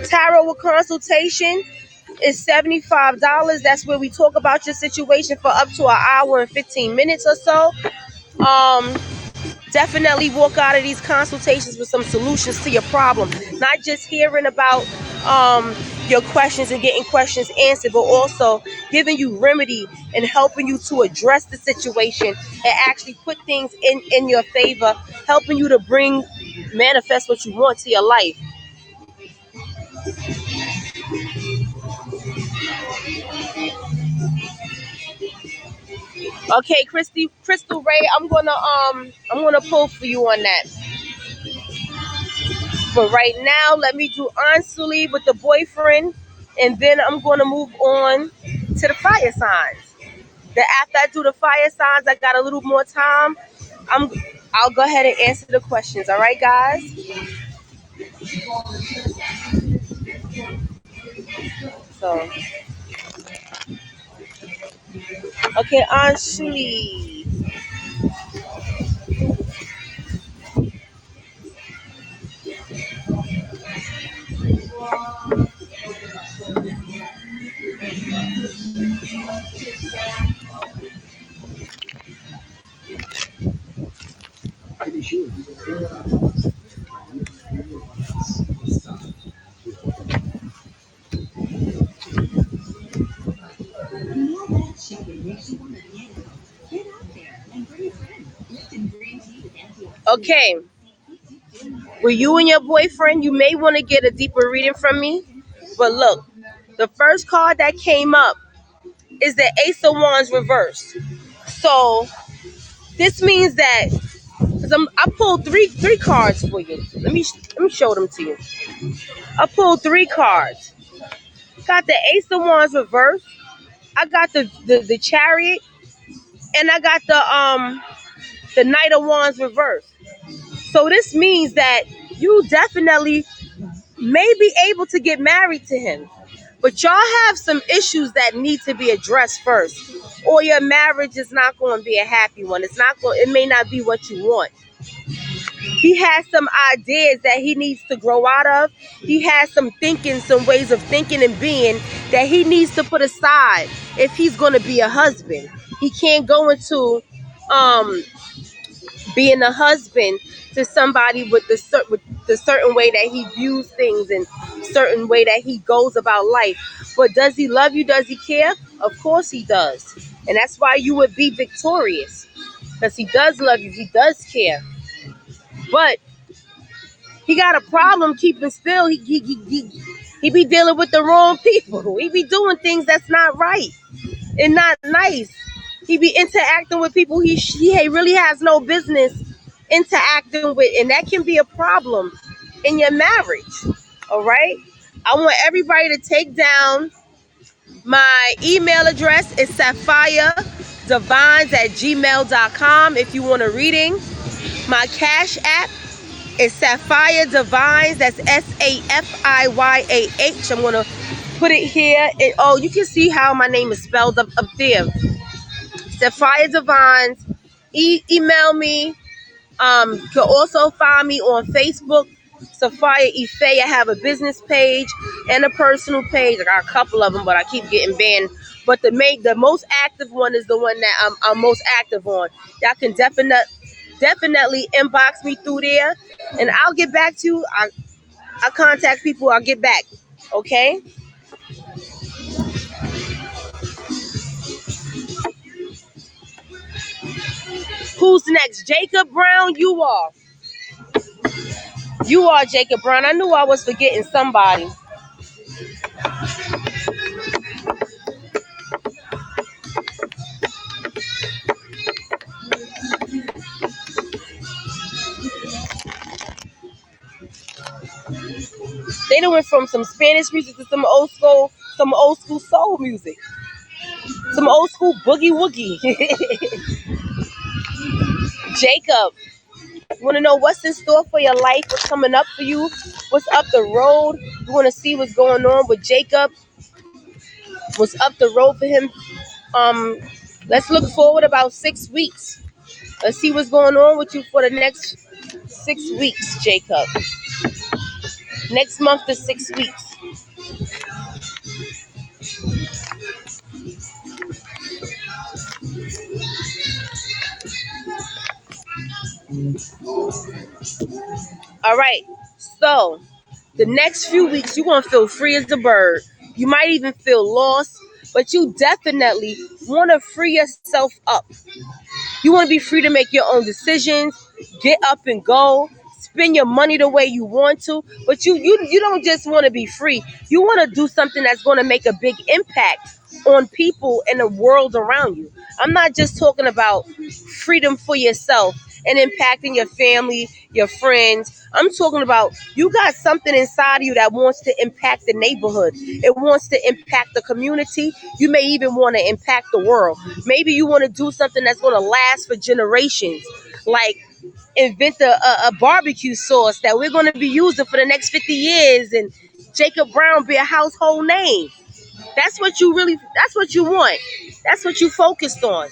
Tarot with consultation is $75. That's where we talk about your situation for up to an hour and 15 minutes or so. Um, Definitely walk out of these consultations with some solutions to your problem. Not just hearing about your questions and getting questions answered, but also giving you remedy and helping you to address the situation and actually put things in your favor, helping you to manifest what you want to your life. Okay, Crystal Ray, I'm gonna pull for you on that. But right now, let me do Ansuli with the boyfriend, and then I'm gonna move on to the fire signs. Then after I do the fire signs, I got a little more time. I'll go ahead and answer the questions. All right, guys. So, okay, Ansuli. Okay, with you and your boyfriend, you may want to get a deeper reading from me. But look, the first card that came up is the Ace of Wands reversed. So this means that, because I pulled three cards for you. Let me show them to you. I pulled three cards. Got the Ace of Wands reversed. I got the Chariot, and I got the Knight of Wands reversed. So this means that you definitely may be able to get married to him, but y'all have some issues that need to be addressed first, or your marriage is not going to be a happy one. It may not be what you want. He has some ideas that he needs to grow out of. He has some ways of thinking and being that he needs to put aside if he's going to be a husband. He can't go into being a husband to somebody with the certain way that he views things and certain way that he goes about life. But does he love you? Does he care? Of course he does. And that's why you would be victorious, because he does love you. He does care. But he got a problem keeping still. He be dealing with the wrong people. He be doing things that's not right and not nice. He be interacting with people he really has no business interacting with, and that can be a problem in your marriage. All right. I want everybody to take down my email address. It's saphiredivines@gmail.com if you want a reading. My Cash App is Sapphire Divines. That's SAFIYAH. I'm gonna put it here. You can see how my name is spelled up there. Sapphire Divines. Email me. You can also find me on Facebook, Sophia Ife. I have a business page and a personal page. I got a couple of them, but I keep getting banned. But the most active one is the one that I'm most active on. Y'all can definitely inbox me through there, and I'll get back to you. I contact people. I'll get back. Okay. Who's next? Jacob Brown. You are. You are Jacob Brown. I knew I was forgetting somebody. They done went from some Spanish music to some old school soul music, some old school boogie woogie. Jacob, you want to know what's in store for your life? What's coming up for you? What's up the road? You want to see what's going on with Jacob? What's up the road for him? Um, let's look forward about 6 weeks. Let's see what's going on with you for the next 6 weeks, Jacob. Next month to 6 weeks. All right. So the next few weeks, you're going to feel free as a bird. You might even feel lost, but you definitely want to free yourself up. You want to be free to make your own decisions, get up and go, spend your money the way you want to. But you don't just want to be free. You want to do something that's going to make a big impact on people and the world around you. I'm not just talking about freedom for yourself and impacting your family, your friends. I'm talking about you got something inside of you that wants to impact the neighborhood. It wants to impact the community. You may even want to impact the world. Maybe you want to do something that's going to last for generations, like invent a barbecue sauce that we're going to be using for the next 50 years and Jacob Brown be a household name. That's what you want. That's what you focused on.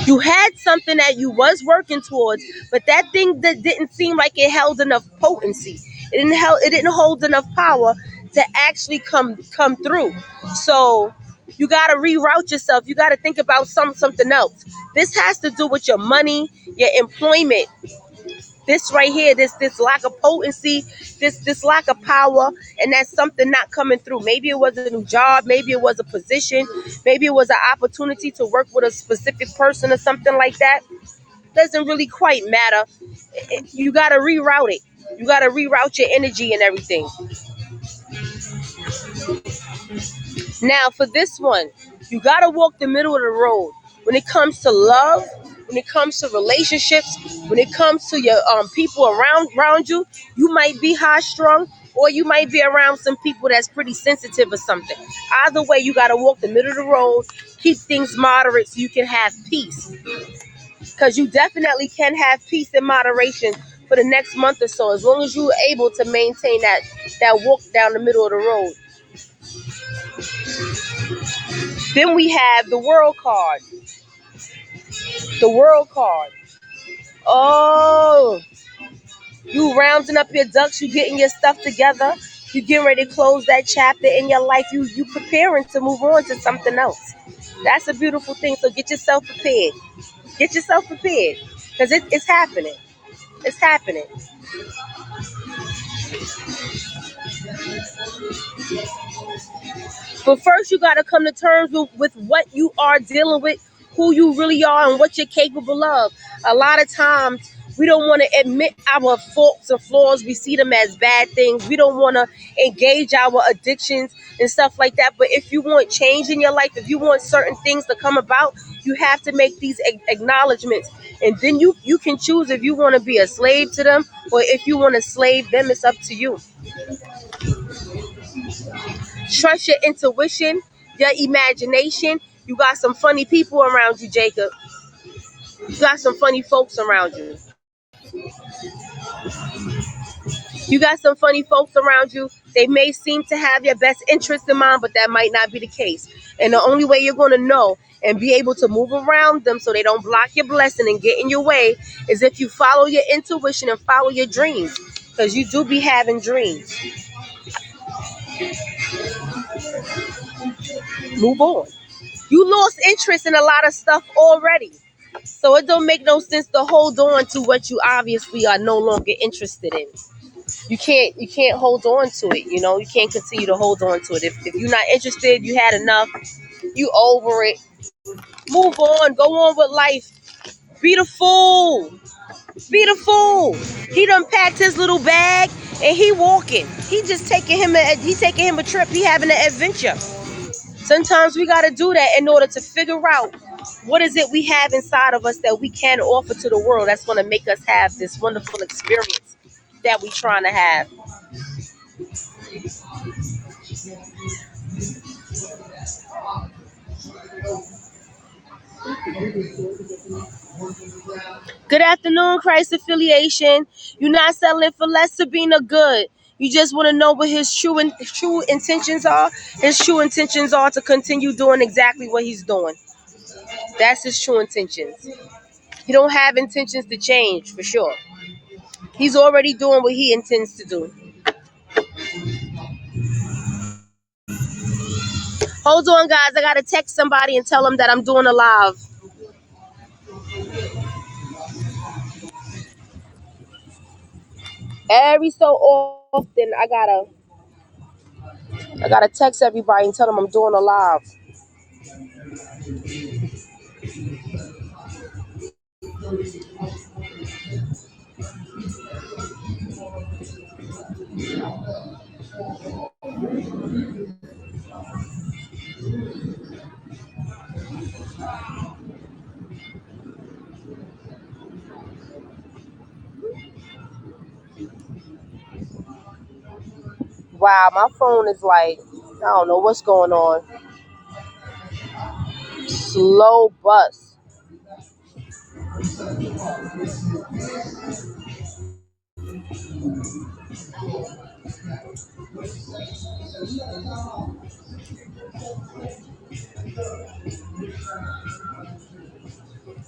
You had something that you was working towards, but that thing that didn't seem like it held enough potency. It didn't hold enough power to actually come through. So you got to reroute yourself. You got to think about something else. This has to do with your money, your employment. This right here, this lack of potency, this lack of power, and that's something not coming through. Maybe it was a new job, maybe it was a position, maybe it was an opportunity to work with a specific person or something like that. Doesn't really quite matter. You got to reroute it. You got to reroute your energy and everything. Now, for this one, you got to walk the middle of the road. When it comes to love, when it comes to relationships, when it comes to your people around you, you might be high strung or you might be around some people that's pretty sensitive or something. Either way, you got to walk the middle of the road, keep things moderate so you can have peace. Because you definitely can have peace and moderation for the next month or so, as long as you're able to maintain that walk down the middle of the road. Then we have the world card. The world card. Oh, you rounding up your ducks, you getting your stuff together, you getting ready to close that chapter in your life, you preparing to move on to something else. That's a beautiful thing. So get yourself prepared. Get yourself prepared. Because it's happening. It's happening. But first, you got to come to terms with what you are dealing with, who you really are, and what you're capable of. A lot of times, we don't want to admit our faults and flaws. We see them as bad things. We don't want to engage our addictions and stuff like that. But if you want change in your life, if you want certain things to come about, you have to make these acknowledgments. And then you can choose if you want to be a slave to them or if you want to slave them. It's up to you. Trust your intuition, your imagination. You got some funny people around you, Jacob. You got some funny folks around you. You got some funny folks around you. They may seem to have your best interest in mind, but that might not be the case. And the only way you're going to know and be able to move around them so they don't block your blessing and get in your way is if you follow your intuition and follow your dreams. Because you do be having dreams. Move on. You lost interest in a lot of stuff already. So it don't make no sense to hold on to what you obviously are no longer interested in. You can't hold on to it, you can't continue to hold on to it. If you're not interested, you had enough, you over it. Move on, go on with life. Be the fool. Be the fool. He done packed his little bag and he walking. He just taking him a trip. He having an adventure. Sometimes we got to do that in order to figure out what is it we have inside of us that we can offer to the world that's going to make us have this wonderful experience that we trying to have. Good afternoon, Christ affiliation. You're not selling for less, Sabina. Good. You just want to know what his true intentions are. His true intentions are to continue doing exactly what he's doing. That's his true intentions. He don't have intentions to change for sure. He's already doing what he intends to do. Hold on, guys. I gotta text somebody and tell them that I'm doing a live. Every so often, I gotta text everybody and tell them I'm doing a live. Wow, my phone is like, I don't know what's going on. Slow bus.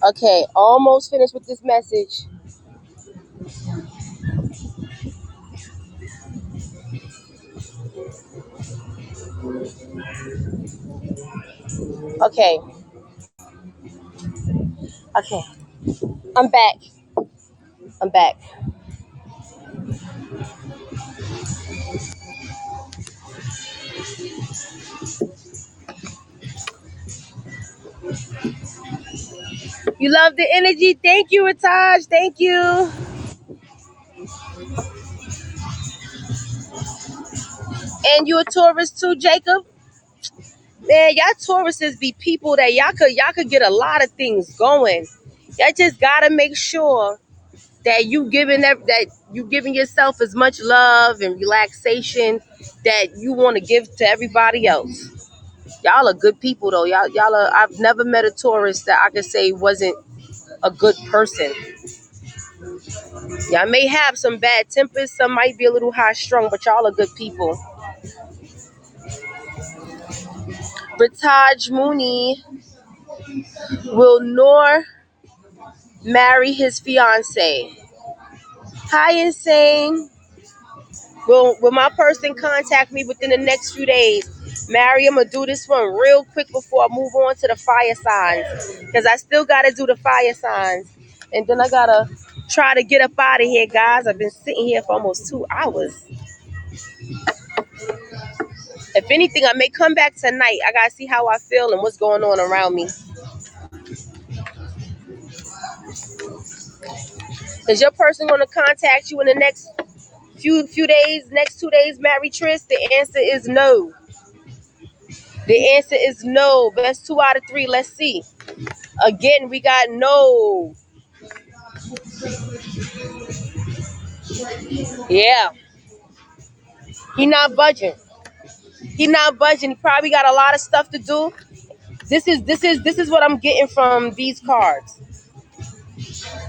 Okay, almost finished with this message. Okay, okay, I'm back. I'm back. You love the energy. Thank you, Ritaj. Thank you. And you a Taurus too, Jacob? Man, y'all Tauruses be people that y'all could get a lot of things going. Y'all just gotta make sure that you giving yourself as much love and relaxation that you want to give to everybody else. Y'all are good people though. Y'all are. I've never met a Taurus that I could say wasn't a good person. Y'all may have some bad tempers. Some might be a little high strung, but y'all are good people. Britaj Mooney, will Noor marry his fiance? Hi, Insane. Will my person contact me within the next few days? Mary, I'm gonna do this one real quick before I move on to the fire signs, because I still gotta do the fire signs, and then I gotta try to get up out of here, guys. I've been sitting here for almost 2 hours. If anything, I may come back tonight. I gotta see how I feel and what's going on around me. Is your person gonna contact you in the next few days, next 2 days, Mary Triss? The answer is no. The answer is no. That's 2 out of 3. Let's see. Again, we got no. Yeah. He not budging. He not budging. He probably got a lot of stuff to do. This is what I'm getting from these cards.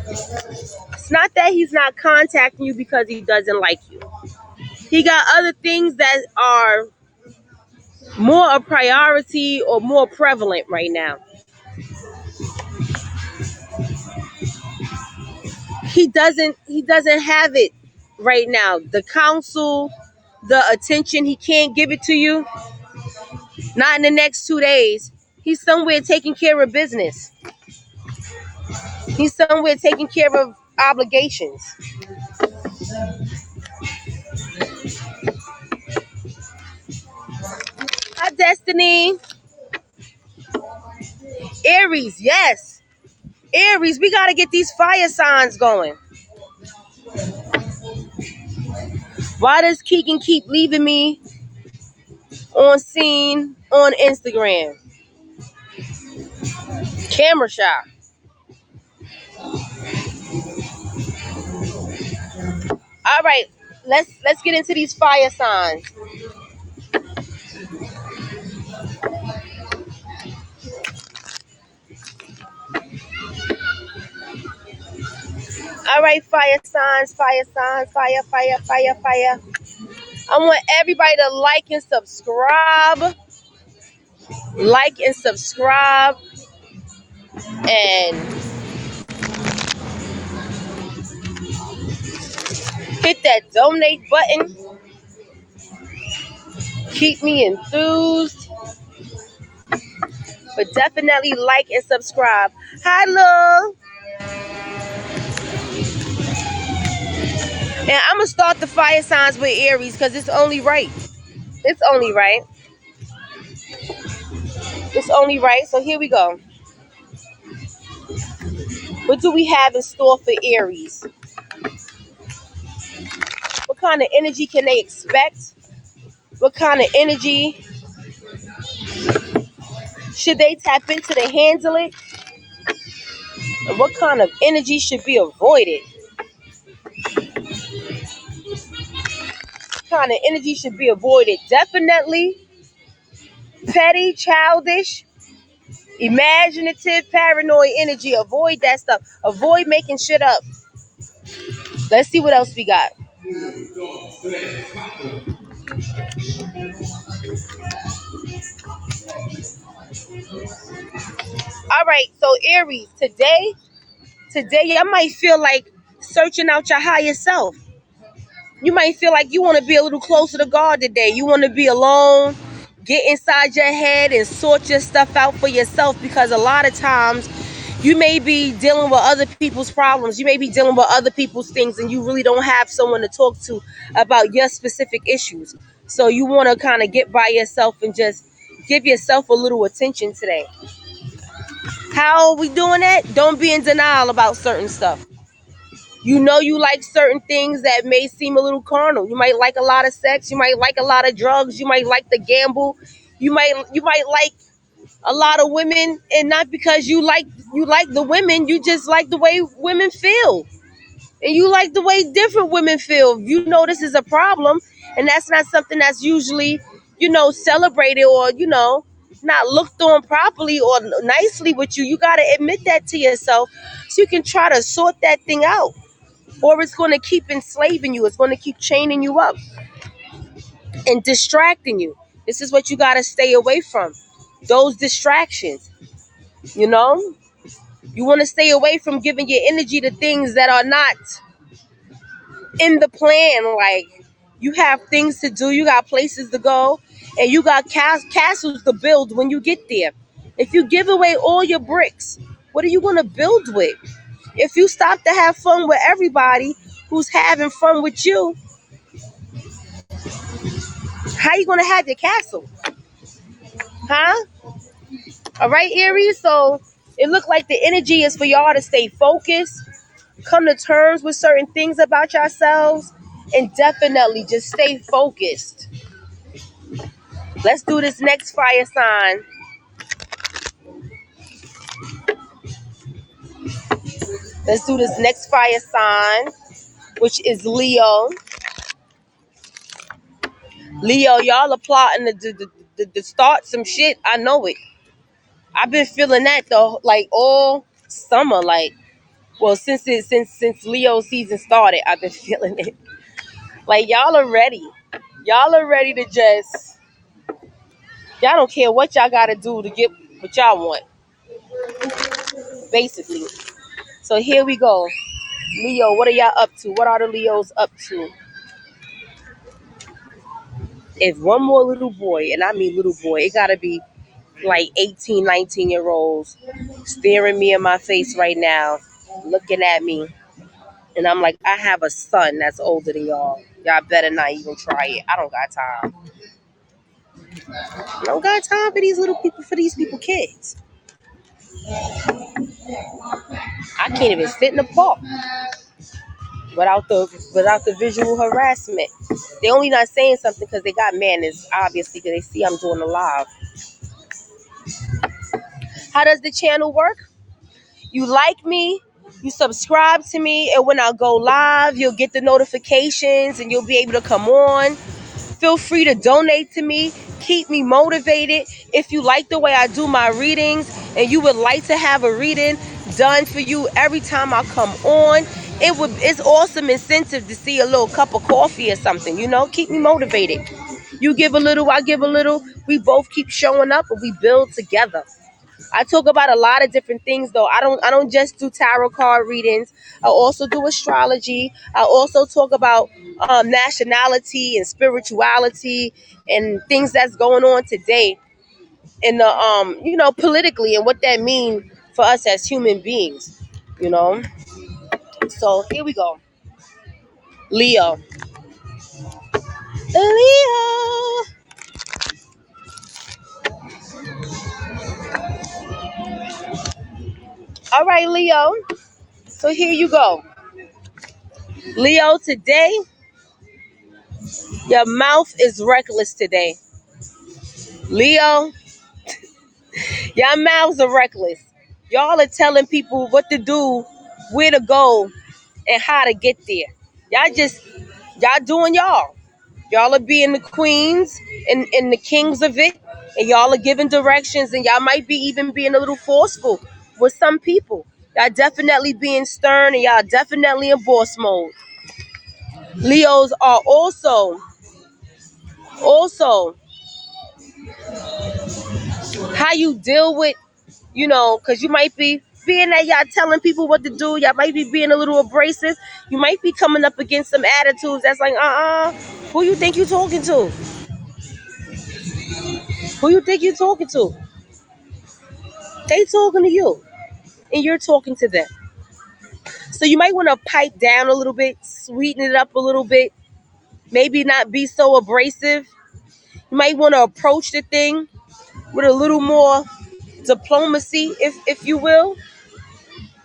It's not that he's not contacting you because he doesn't like you. He got other things that are more a priority or more prevalent right now. He doesn't have it right now. The counsel, the attention, he can't give it to you. Not in the next 2 days. He's somewhere taking care of business. He's somewhere taking care of obligations. Hi, Destiny. Aries, yes. Aries, we got to get these fire signs going. Why does Keegan keep leaving me on scene on Instagram? Camera shot. All right, let's get into these fire signs. All right, fire signs, fire signs, fire, fire, fire, fire. I want everybody to like and subscribe. Like and subscribe. And hit that donate button. Keep me enthused. But definitely like and subscribe. Hi, love. And I'm going to start the fire signs with Aries because it's only right. It's only right. It's only right. So here we go. What do we have in store for Aries? What kind of energy can they expect? What kind of energy should they tap into to handle it? And what kind of energy should be avoided? What kind of energy should be avoided? Definitely petty, childish, imaginative, paranoid energy. Avoid that stuff. Avoid making shit up. Let's see what else we got. All right, so Aries, today I might feel like searching out your higher self. You might feel like you want to be a little closer to God today. You want to be alone, get inside your head and sort your stuff out for yourself, because a lot of times you may be dealing with other people's problems. You may be dealing with other people's things, and you really don't have someone to talk to about your specific issues. So you want to kind of get by yourself and just give yourself a little attention today. How are we doing that? Don't be in denial about certain stuff. You know you like certain things that may seem a little carnal. You might like a lot of sex. You might like a lot of drugs. You might like to gamble. You might like a lot of women, and not because you like the women. You just like the way women feel, and you like the way different women feel. You know this is a problem, and that's not something that's usually celebrated or not looked on properly or nicely with you. You got to admit that to yourself so you can try to sort that thing out. Or it's going to keep enslaving you. It's going to keep chaining you up and distracting you. This is what you got to stay away from. Those distractions. You want to stay away from giving your energy to things that are not in the plan. Like, you have things to do. You got places to go. And you got castles to build when you get there. If you give away all your bricks, what are you going to build with? If you stop to have fun with everybody who's having fun with you, how you gonna have your castle? Huh? All right, Aries. So it looked like the energy is for y'all to stay focused, come to terms with certain things about yourselves, and definitely just stay focused. Let's do this next fire sign. Let's do this next fire sign, which is Leo. Leo, y'all are plotting to start some shit. I know it. I've been feeling that though, like all summer. Like, well, since Leo season started, I've been feeling it. Like, y'all are ready. Y'all are ready to just. Y'all don't care what y'all gotta do to get what y'all want. Basically. So here we go. Leo, what are y'all up to? What are the Leos up to? If one more little boy, and I mean little boy, it gotta be like 18, 19-year-olds staring me in my face right now, looking at me. And I'm like, I have a son that's older than y'all. Y'all better not even try it. I don't got time. I don't got time for these people kids. I can't even sit in the park without the visual harassment. They only not saying something because they got manners, obviously, because they see I'm doing a live. How does the channel work? You like me, you subscribe to me, and when I go live, you'll get the notifications and you'll be able to come on. Feel free to donate to me. Keep me motivated. If you like the way I do my readings and you would like to have a reading done for you every time I come on, It's awesome incentive to see a little cup of coffee or something, keep me motivated. You give a little, I give a little. We both keep showing up and we build together. I talk about a lot of different things though. I don't just do tarot card readings. I also do astrology. I also talk about nationality and spirituality and things that's going on today in the politically and what that means for us as human beings. You know. So here we go. Leo. Leo. All right, Leo. So here you go. Leo, today, your mouth is reckless today. Leo, your mouths are reckless. Y'all are telling people what to do, where to go, and how to get there. Y'all doing y'all. Y'all are being the queens and the kings of it, and y'all are giving directions, and y'all might be even being a little forceful with some people. Y'all definitely being stern, and y'all definitely in boss mode. Leos are also how you deal with, because you might be being that y'all telling people what to do, y'all might be being a little abrasive, you might be coming up against some attitudes that's like, who you think you talking to? Who you think you talking to? They talking to you, and you're talking to them. So you might want to pipe down a little bit, sweeten it up a little bit, maybe not be so abrasive. You might want to approach the thing with a little more diplomacy, if you will.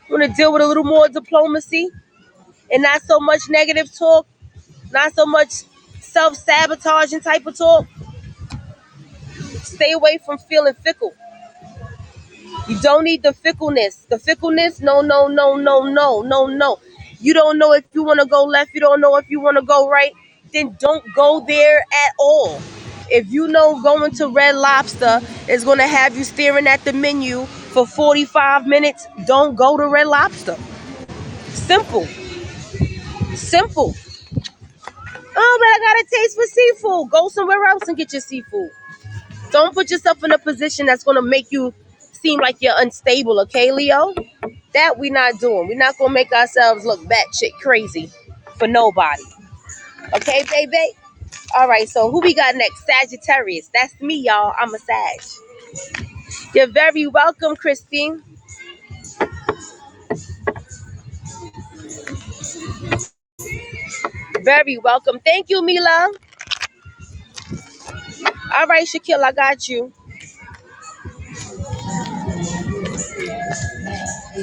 You want to deal with a little more diplomacy and not so much negative talk, not so much self-sabotaging type of talk. Stay away from feeling fickle. You don't need the fickleness. The fickleness, no, no, no, no, no, no, no. You don't know if you want to go left. You don't know if you want to go right. Then don't go there at all. If you know going to Red Lobster is going to have you staring at the menu for 45 minutes, don't go to Red Lobster. Simple. Simple. Oh, but I got a taste for seafood. Go somewhere else and get your seafood. Don't put yourself in a position that's going to make you seem like you're unstable, okay, Leo? That we not doing. We're not going to make ourselves look batshit crazy for nobody. Okay, baby? All right, so who we got next? Sagittarius. That's me, y'all. I'm a Sag. You're very welcome, Christine. Very welcome. Thank you, Mila. All right, Shaquille, I got you.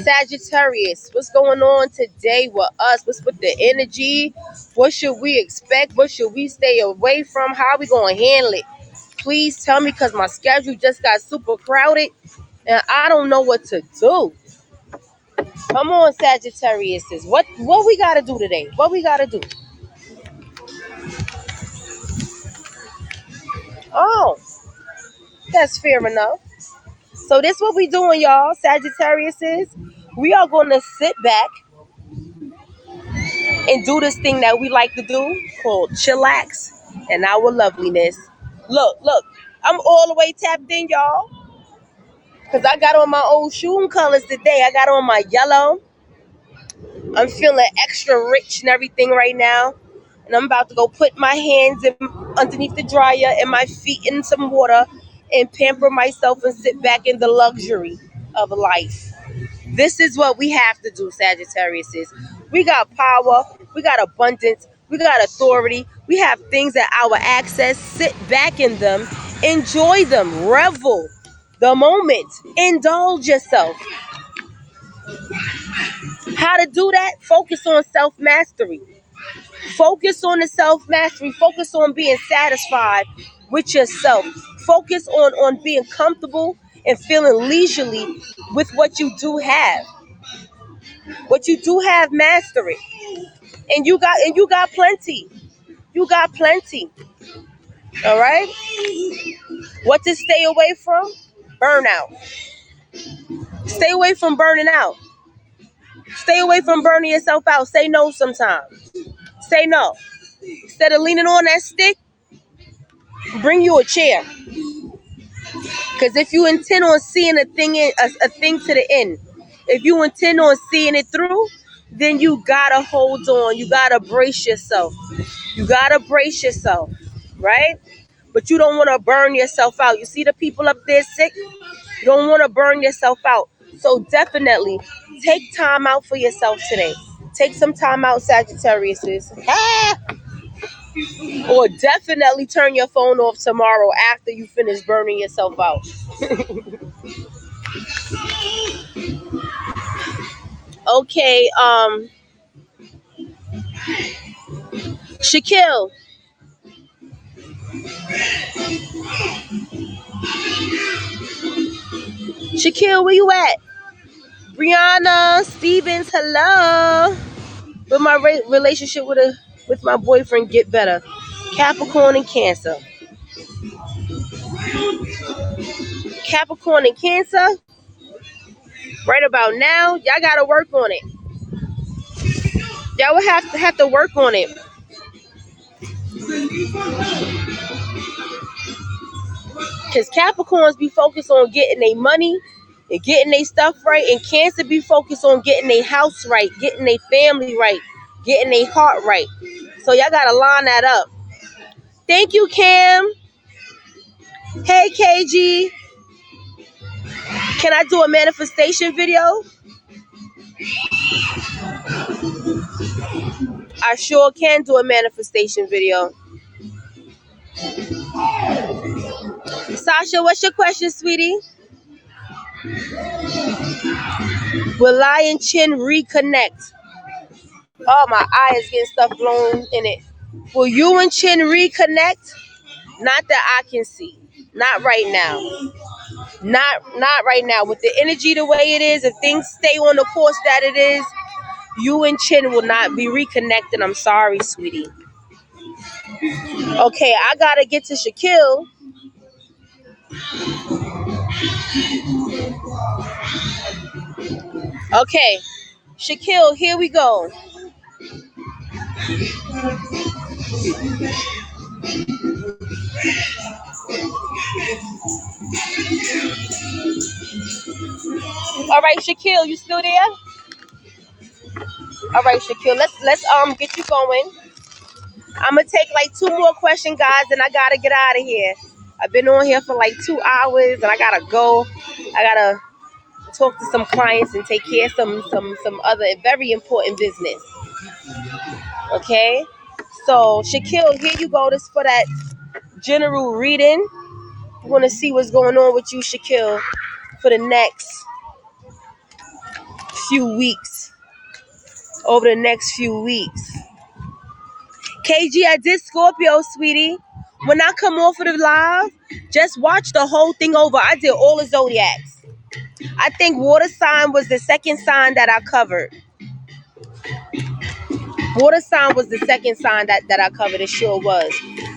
Sagittarius, what's going on today with us? What's with the energy? What should we expect? What should we stay away from? How are we going to handle it? Please tell me, because my schedule just got super crowded and I don't know what to do. Come on, Sagittarius. What we got to do today? What we got to do? Oh, that's fair enough. So this what we doing, y'all. Sagittarius is we are going to sit back and do this thing that we like to do called chillax and our loveliness. Look, I'm all the way tapped in, y'all, because I got on my old shoe colors today. I got on my yellow. I'm feeling extra rich and everything right now. And I'm about to go put my hands underneath the dryer and my feet in some water and pamper myself and sit back in the luxury of life. This is what we have to do, Sagittarius. We got power, we got abundance, we got authority, we have things at our access. Sit back in them, enjoy them, revel the moment, indulge yourself. How to do that? Focus on self-mastery. Focus on the self-mastery. Focus on being satisfied with yourself. Focus on being comfortable and feeling leisurely with what you do have. What you do have, master it. And you got plenty. You got plenty. All right? What to stay away from? Burnout. Stay away from burning out. Stay away from burning yourself out. Say no sometimes. Say no. Instead of leaning on that stick, bring you a chair. Because if you intend on seeing a thing to the end, if you intend on seeing it through, then you gotta hold on. You gotta brace yourself. You gotta brace yourself, right? But you don't want to burn yourself out. You see the people up there sick? You don't want to burn yourself out. So definitely take time out for yourself today. Take some time out, Sagittarius. Or definitely turn your phone off tomorrow after you finish burning yourself out. Okay, Shaquille. Shaquille, where you at? Brianna Stevens, hello. Will my relationship with my boyfriend get better? Capricorn and Cancer. Capricorn and Cancer. Right about now, y'all gotta work on it. Y'all will have to work on it. Cause Capricorns be focused on getting their money and getting their stuff right, and Cancer be focused on getting their house right, getting their family right, getting their heart right. So y'all gotta line that up. Thank you, Cam. Hey, KG. Can I do a manifestation video? I sure can do a manifestation video. Sasha, what's your question, sweetie? Will Lion Chin reconnect? Oh, my eye is getting stuff blown in it. Will you and Chin reconnect? Not that I can see. Not right now. Not right now. With the energy the way it is, if things stay on the course that it is, you and Chin will not be reconnected. I'm sorry, sweetie. Okay, I gotta get to Shaquille. Okay, Shaquille, here we go. All right, Shaquille, you still there? All right, Shaquille, let's get you going. I'm gonna take like 2 more questions, guys, and I gotta get out of here. I've been on here for like 2 hours, and I gotta go. I gotta talk to some clients and take care of some other very important business. Okay, so Shaquille, here you go. This is for that general reading. You want to see what's going on with you, Shaquille, for the next few weeks. Over the next few weeks. KG, I did Scorpio, sweetie. When I come off of the live, just watch the whole thing over. I did all the zodiacs. I think water sign was the second sign that I covered. Water sign was the second sign that I covered. It sure was.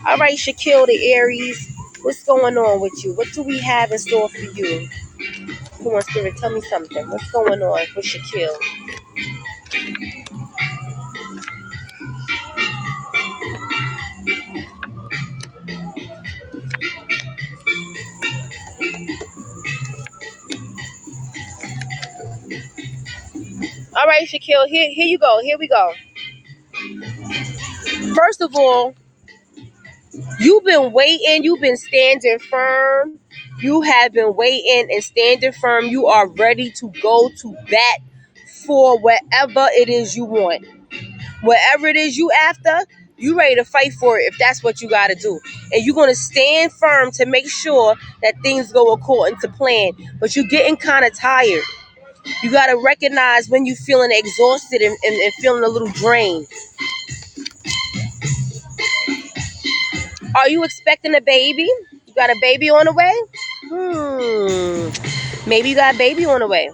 All right, Shaquille, the Aries. What's going on with you? What do we have in store for you? Come on, Spirit, tell me something. What's going on with Shaquille? All right, Shaquille, here you go. Here we go. First of all, you've been waiting. You've been standing firm. You have been waiting and standing firm. You are ready to go to bat for whatever it is you want. Whatever it is you after, you ready to fight for it if that's what you got to do. And you're going to stand firm to make sure that things go according to plan. But you're getting kind of tired. You got to recognize when you're feeling exhausted and feeling a little drained. Are you expecting a baby? You got a baby on the way? Maybe you got a baby on the way.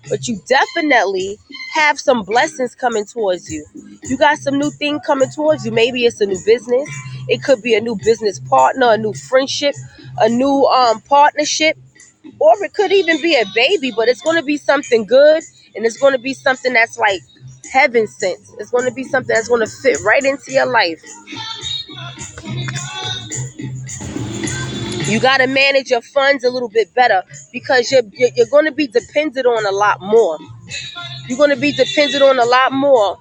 But you definitely have some blessings coming towards you. You got some new thing coming towards you. Maybe it's a new business. It could be a new business partner, a new friendship, a new partnership. Or it could even be a baby, but it's going to be something good. and it's going to be something that's like heaven sent. It's going to be something that's going to fit right into your life. You got to manage your funds a little bit better, because you're going to be dependent on a lot more. You're going to be dependent on a lot more,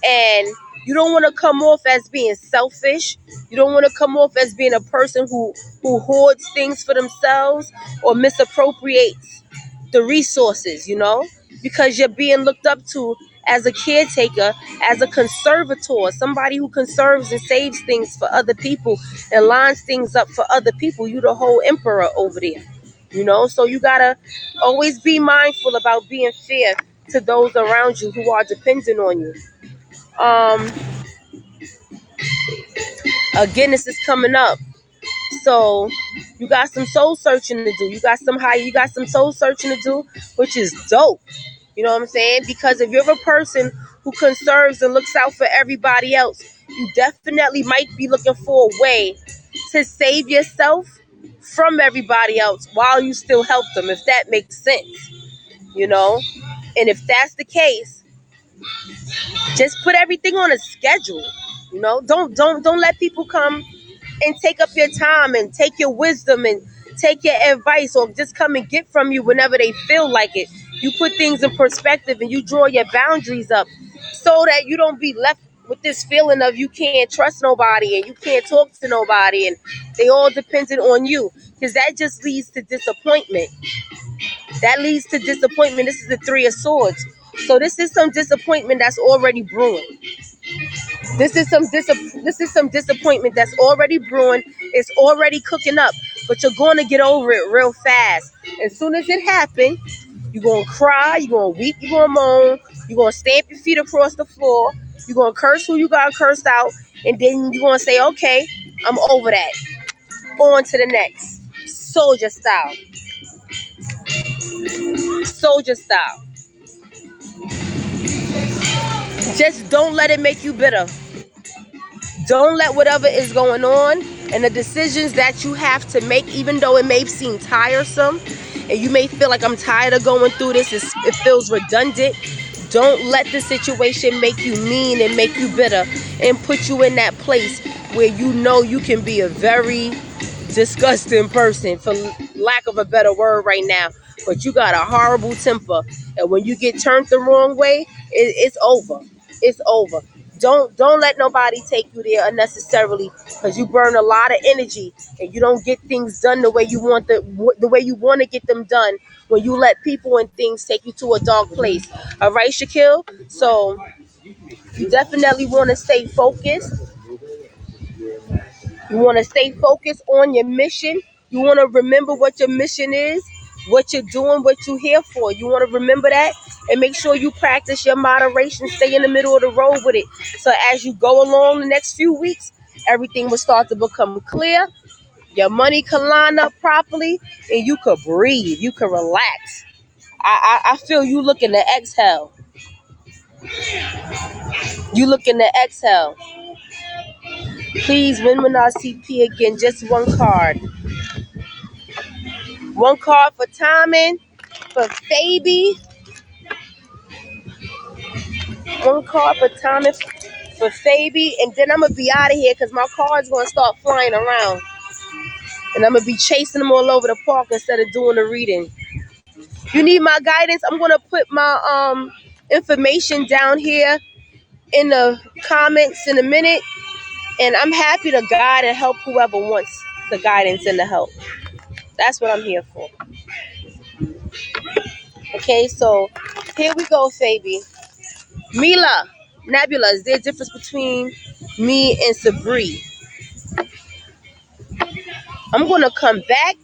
and you don't want to come off as being selfish. You don't want to come off as being a person who hoards things for themselves or misappropriates the resources, because you're being looked up to as a caretaker, as a conservator, somebody who conserves and saves things for other people and lines things up for other people. You the whole emperor over there, so you gotta always be mindful about being fair to those around you who are dependent on you. Again, this is coming up, so you got some soul searching to do. You got some soul searching to do, which is dope. You know what I'm saying? Because if you're a person who conserves and looks out for everybody else, you definitely might be looking for a way to save yourself from everybody else while you still help them, if that makes sense. And if that's the case, just put everything on a schedule. Don't let people come and take up your time and take your wisdom and take your advice, or just come and get from you whenever they feel like it. You put things in perspective and you draw your boundaries up so that you don't be left with this feeling of you can't trust nobody and you can't talk to nobody and they all dependent on you, because that just leads to disappointment. This is the Three of Swords. So this is some disappointment that's already brewing. This is some disappointment that's already brewing. It's already cooking up, but you're going to get over it real fast. As soon as it happens, you're going to cry, you're going to weep, you're going to moan, you're going to stamp your feet across the floor, you're going to curse who you got cursed out, and then you're going to say, okay, I'm over that. On to the next. Soldier style. Soldier style. Just don't let it make you bitter. Don't let whatever is going on and the decisions that you have to make, even though it may seem tiresome and you may feel like, I'm tired of going through this, it feels redundant. Don't let the situation make you mean and make you bitter and put you in that place where you can be a very disgusting person, for lack of a better word right now. But you got a horrible temper, and when you get turned the wrong way, it's over. It's over. Don't let nobody take you there unnecessarily, because you burn a lot of energy and you don't get things done the way you want to get them done when you let people and things take you to a dark place. All right, Shaquille? So you definitely want to stay focused. You want to stay focused on your mission. You want to remember what your mission is, what you're doing, what you're here for. You want to remember that and make sure you practice your moderation. Stay in the middle of the road with it. So as you go along the next few weeks, everything will start to become clear. Your money can line up properly and you could breathe. You can relax. I feel you looking to exhale. You looking to exhale. Please, Winmanar CP again, just one card. One card for timing, for Fabi. One card for timing for Fabi. And then I'm going to be out of here because my car's going to start flying around. And I'm going to be chasing them all over the park instead of doing the reading. You need my guidance? I'm going to put my information down here in the comments in a minute. And I'm happy to guide and help whoever wants the guidance and the help. That's what I'm here for. Okay, so here we go, Fabi. Mila, Nebula, is there a difference between me and Sabri? I'm going to come back.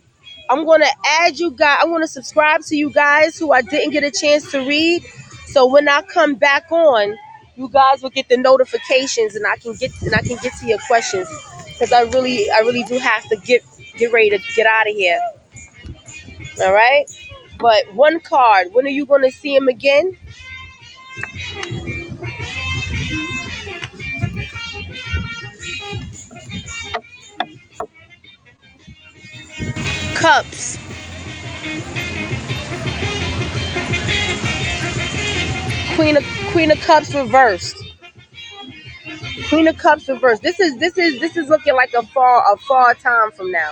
I'm going to add you guys. I'm going to subscribe to you guys who I didn't get a chance to read. So when I come back on, you guys will get the notifications and I can get to your questions, because I really do have to get ready to get out of here. All right? But one card, when are you going to see him again? Cups. Queen of Cups reversed. Queen of Cups reversed. This is looking like a far time from now.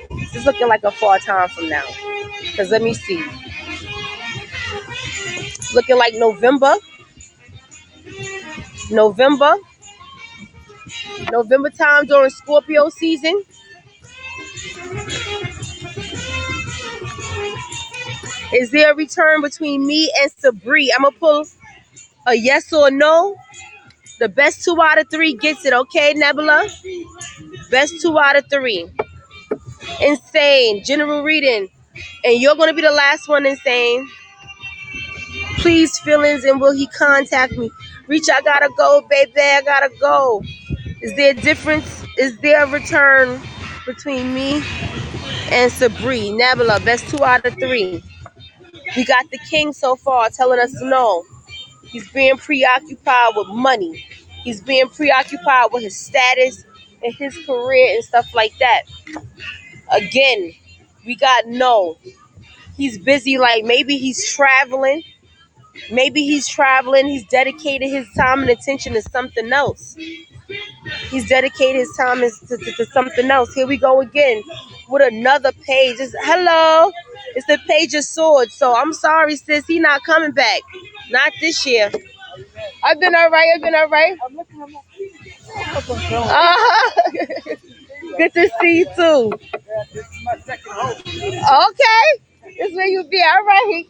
This is looking like a far time from now. Cause let me see. It's looking like November time during Scorpio season. Is there a return between me and Sabri? I'm gonna pull a yes or no. The best 2 out of 3 gets it, okay, Nebula? Best 2 out of 3. Insane. General reading. And you're gonna be the last one, Insane. Please, feelings, and will he contact me? Reach, I gotta go, baby. I gotta go. Is there a difference? Is there a return between me and Sabri? Nebula, best 2 out of 3. We got the king so far telling us no. He's being preoccupied with money. He's being preoccupied with his status and his career and stuff like that. Again, we got no. He's busy, like maybe he's traveling. He's dedicated his time and attention to something else. He's dedicated his time to something else. Here we go again with another page. Hello. It's the Page of Swords. So I'm sorry, sis. He not coming back. Not this year. I've been all right. Good to see you too. Okay. This is where you be. All right.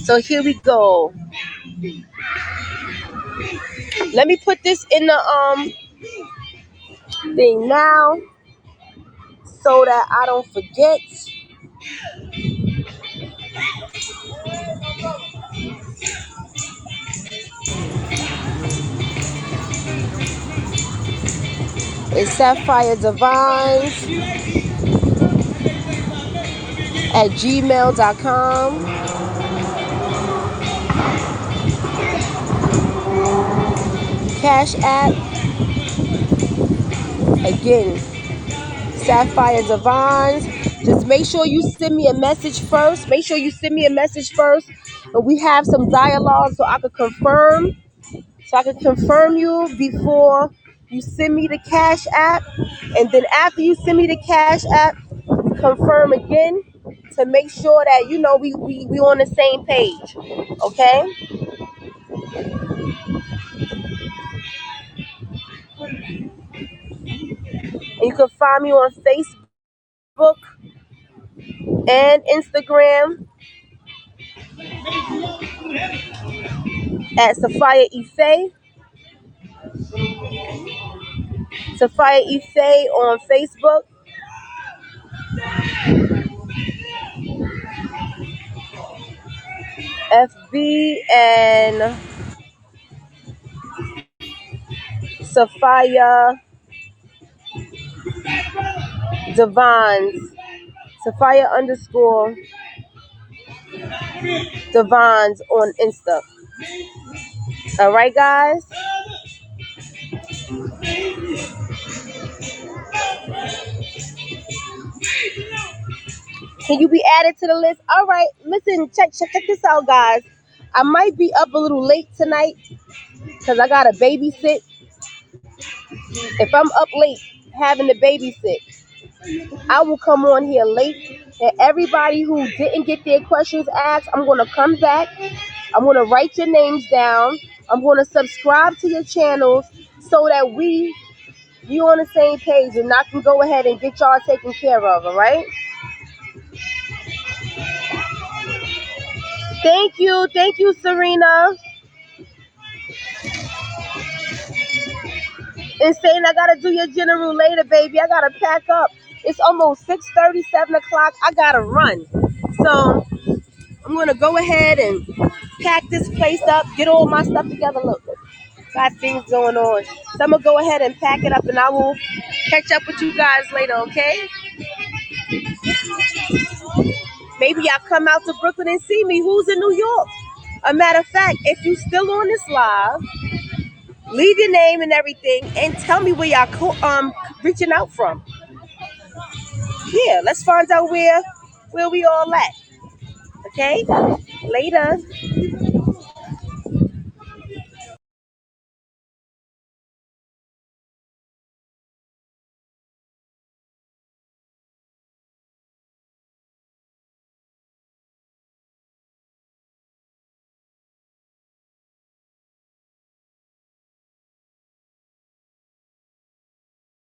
So here we go. Let me put this in the thing now so that I don't forget. It's Sapphire Divines at gmail.com. Cash App. Again, Sapphire Divines. Just make sure you send me a message first. And we have some dialogue so I can confirm. You before you send me the Cash App. And then after you send me the Cash App, we confirm again to make sure that, we on the same page. Okay? And you can find me on Facebook and Instagram at Sophia Ife. Sophia Ife on Facebook. FB and Sophia Divines. Sophia _ Divines on Insta. All right, guys. Can you be added to the list? All right. Listen, check this out, guys. I might be up a little late tonight because I got to babysit. If I'm up late having to babysit, I will come on here late. And everybody who didn't get their questions asked, I'm going to come back. I'm going to write your names down. I'm going to subscribe to your channels so that we on the same page and I can go ahead and get y'all taken care of, all right? Thank you, Serena. Insane, I gotta do your general later, baby. I gotta pack up. It's almost 6:30, 7 o'clock. I gotta run. So I'm gonna go ahead and pack this place up, get all my stuff together. Look, got things going on. So I'm gonna go ahead and pack it up and I will catch up with you guys later, okay? Maybe y'all come out to Brooklyn and see me. Who's in New York? A matter of fact, if you still on this live, leave your name and everything and tell me where y'all reaching out from. Yeah, let's find out where we all at. Okay? Later.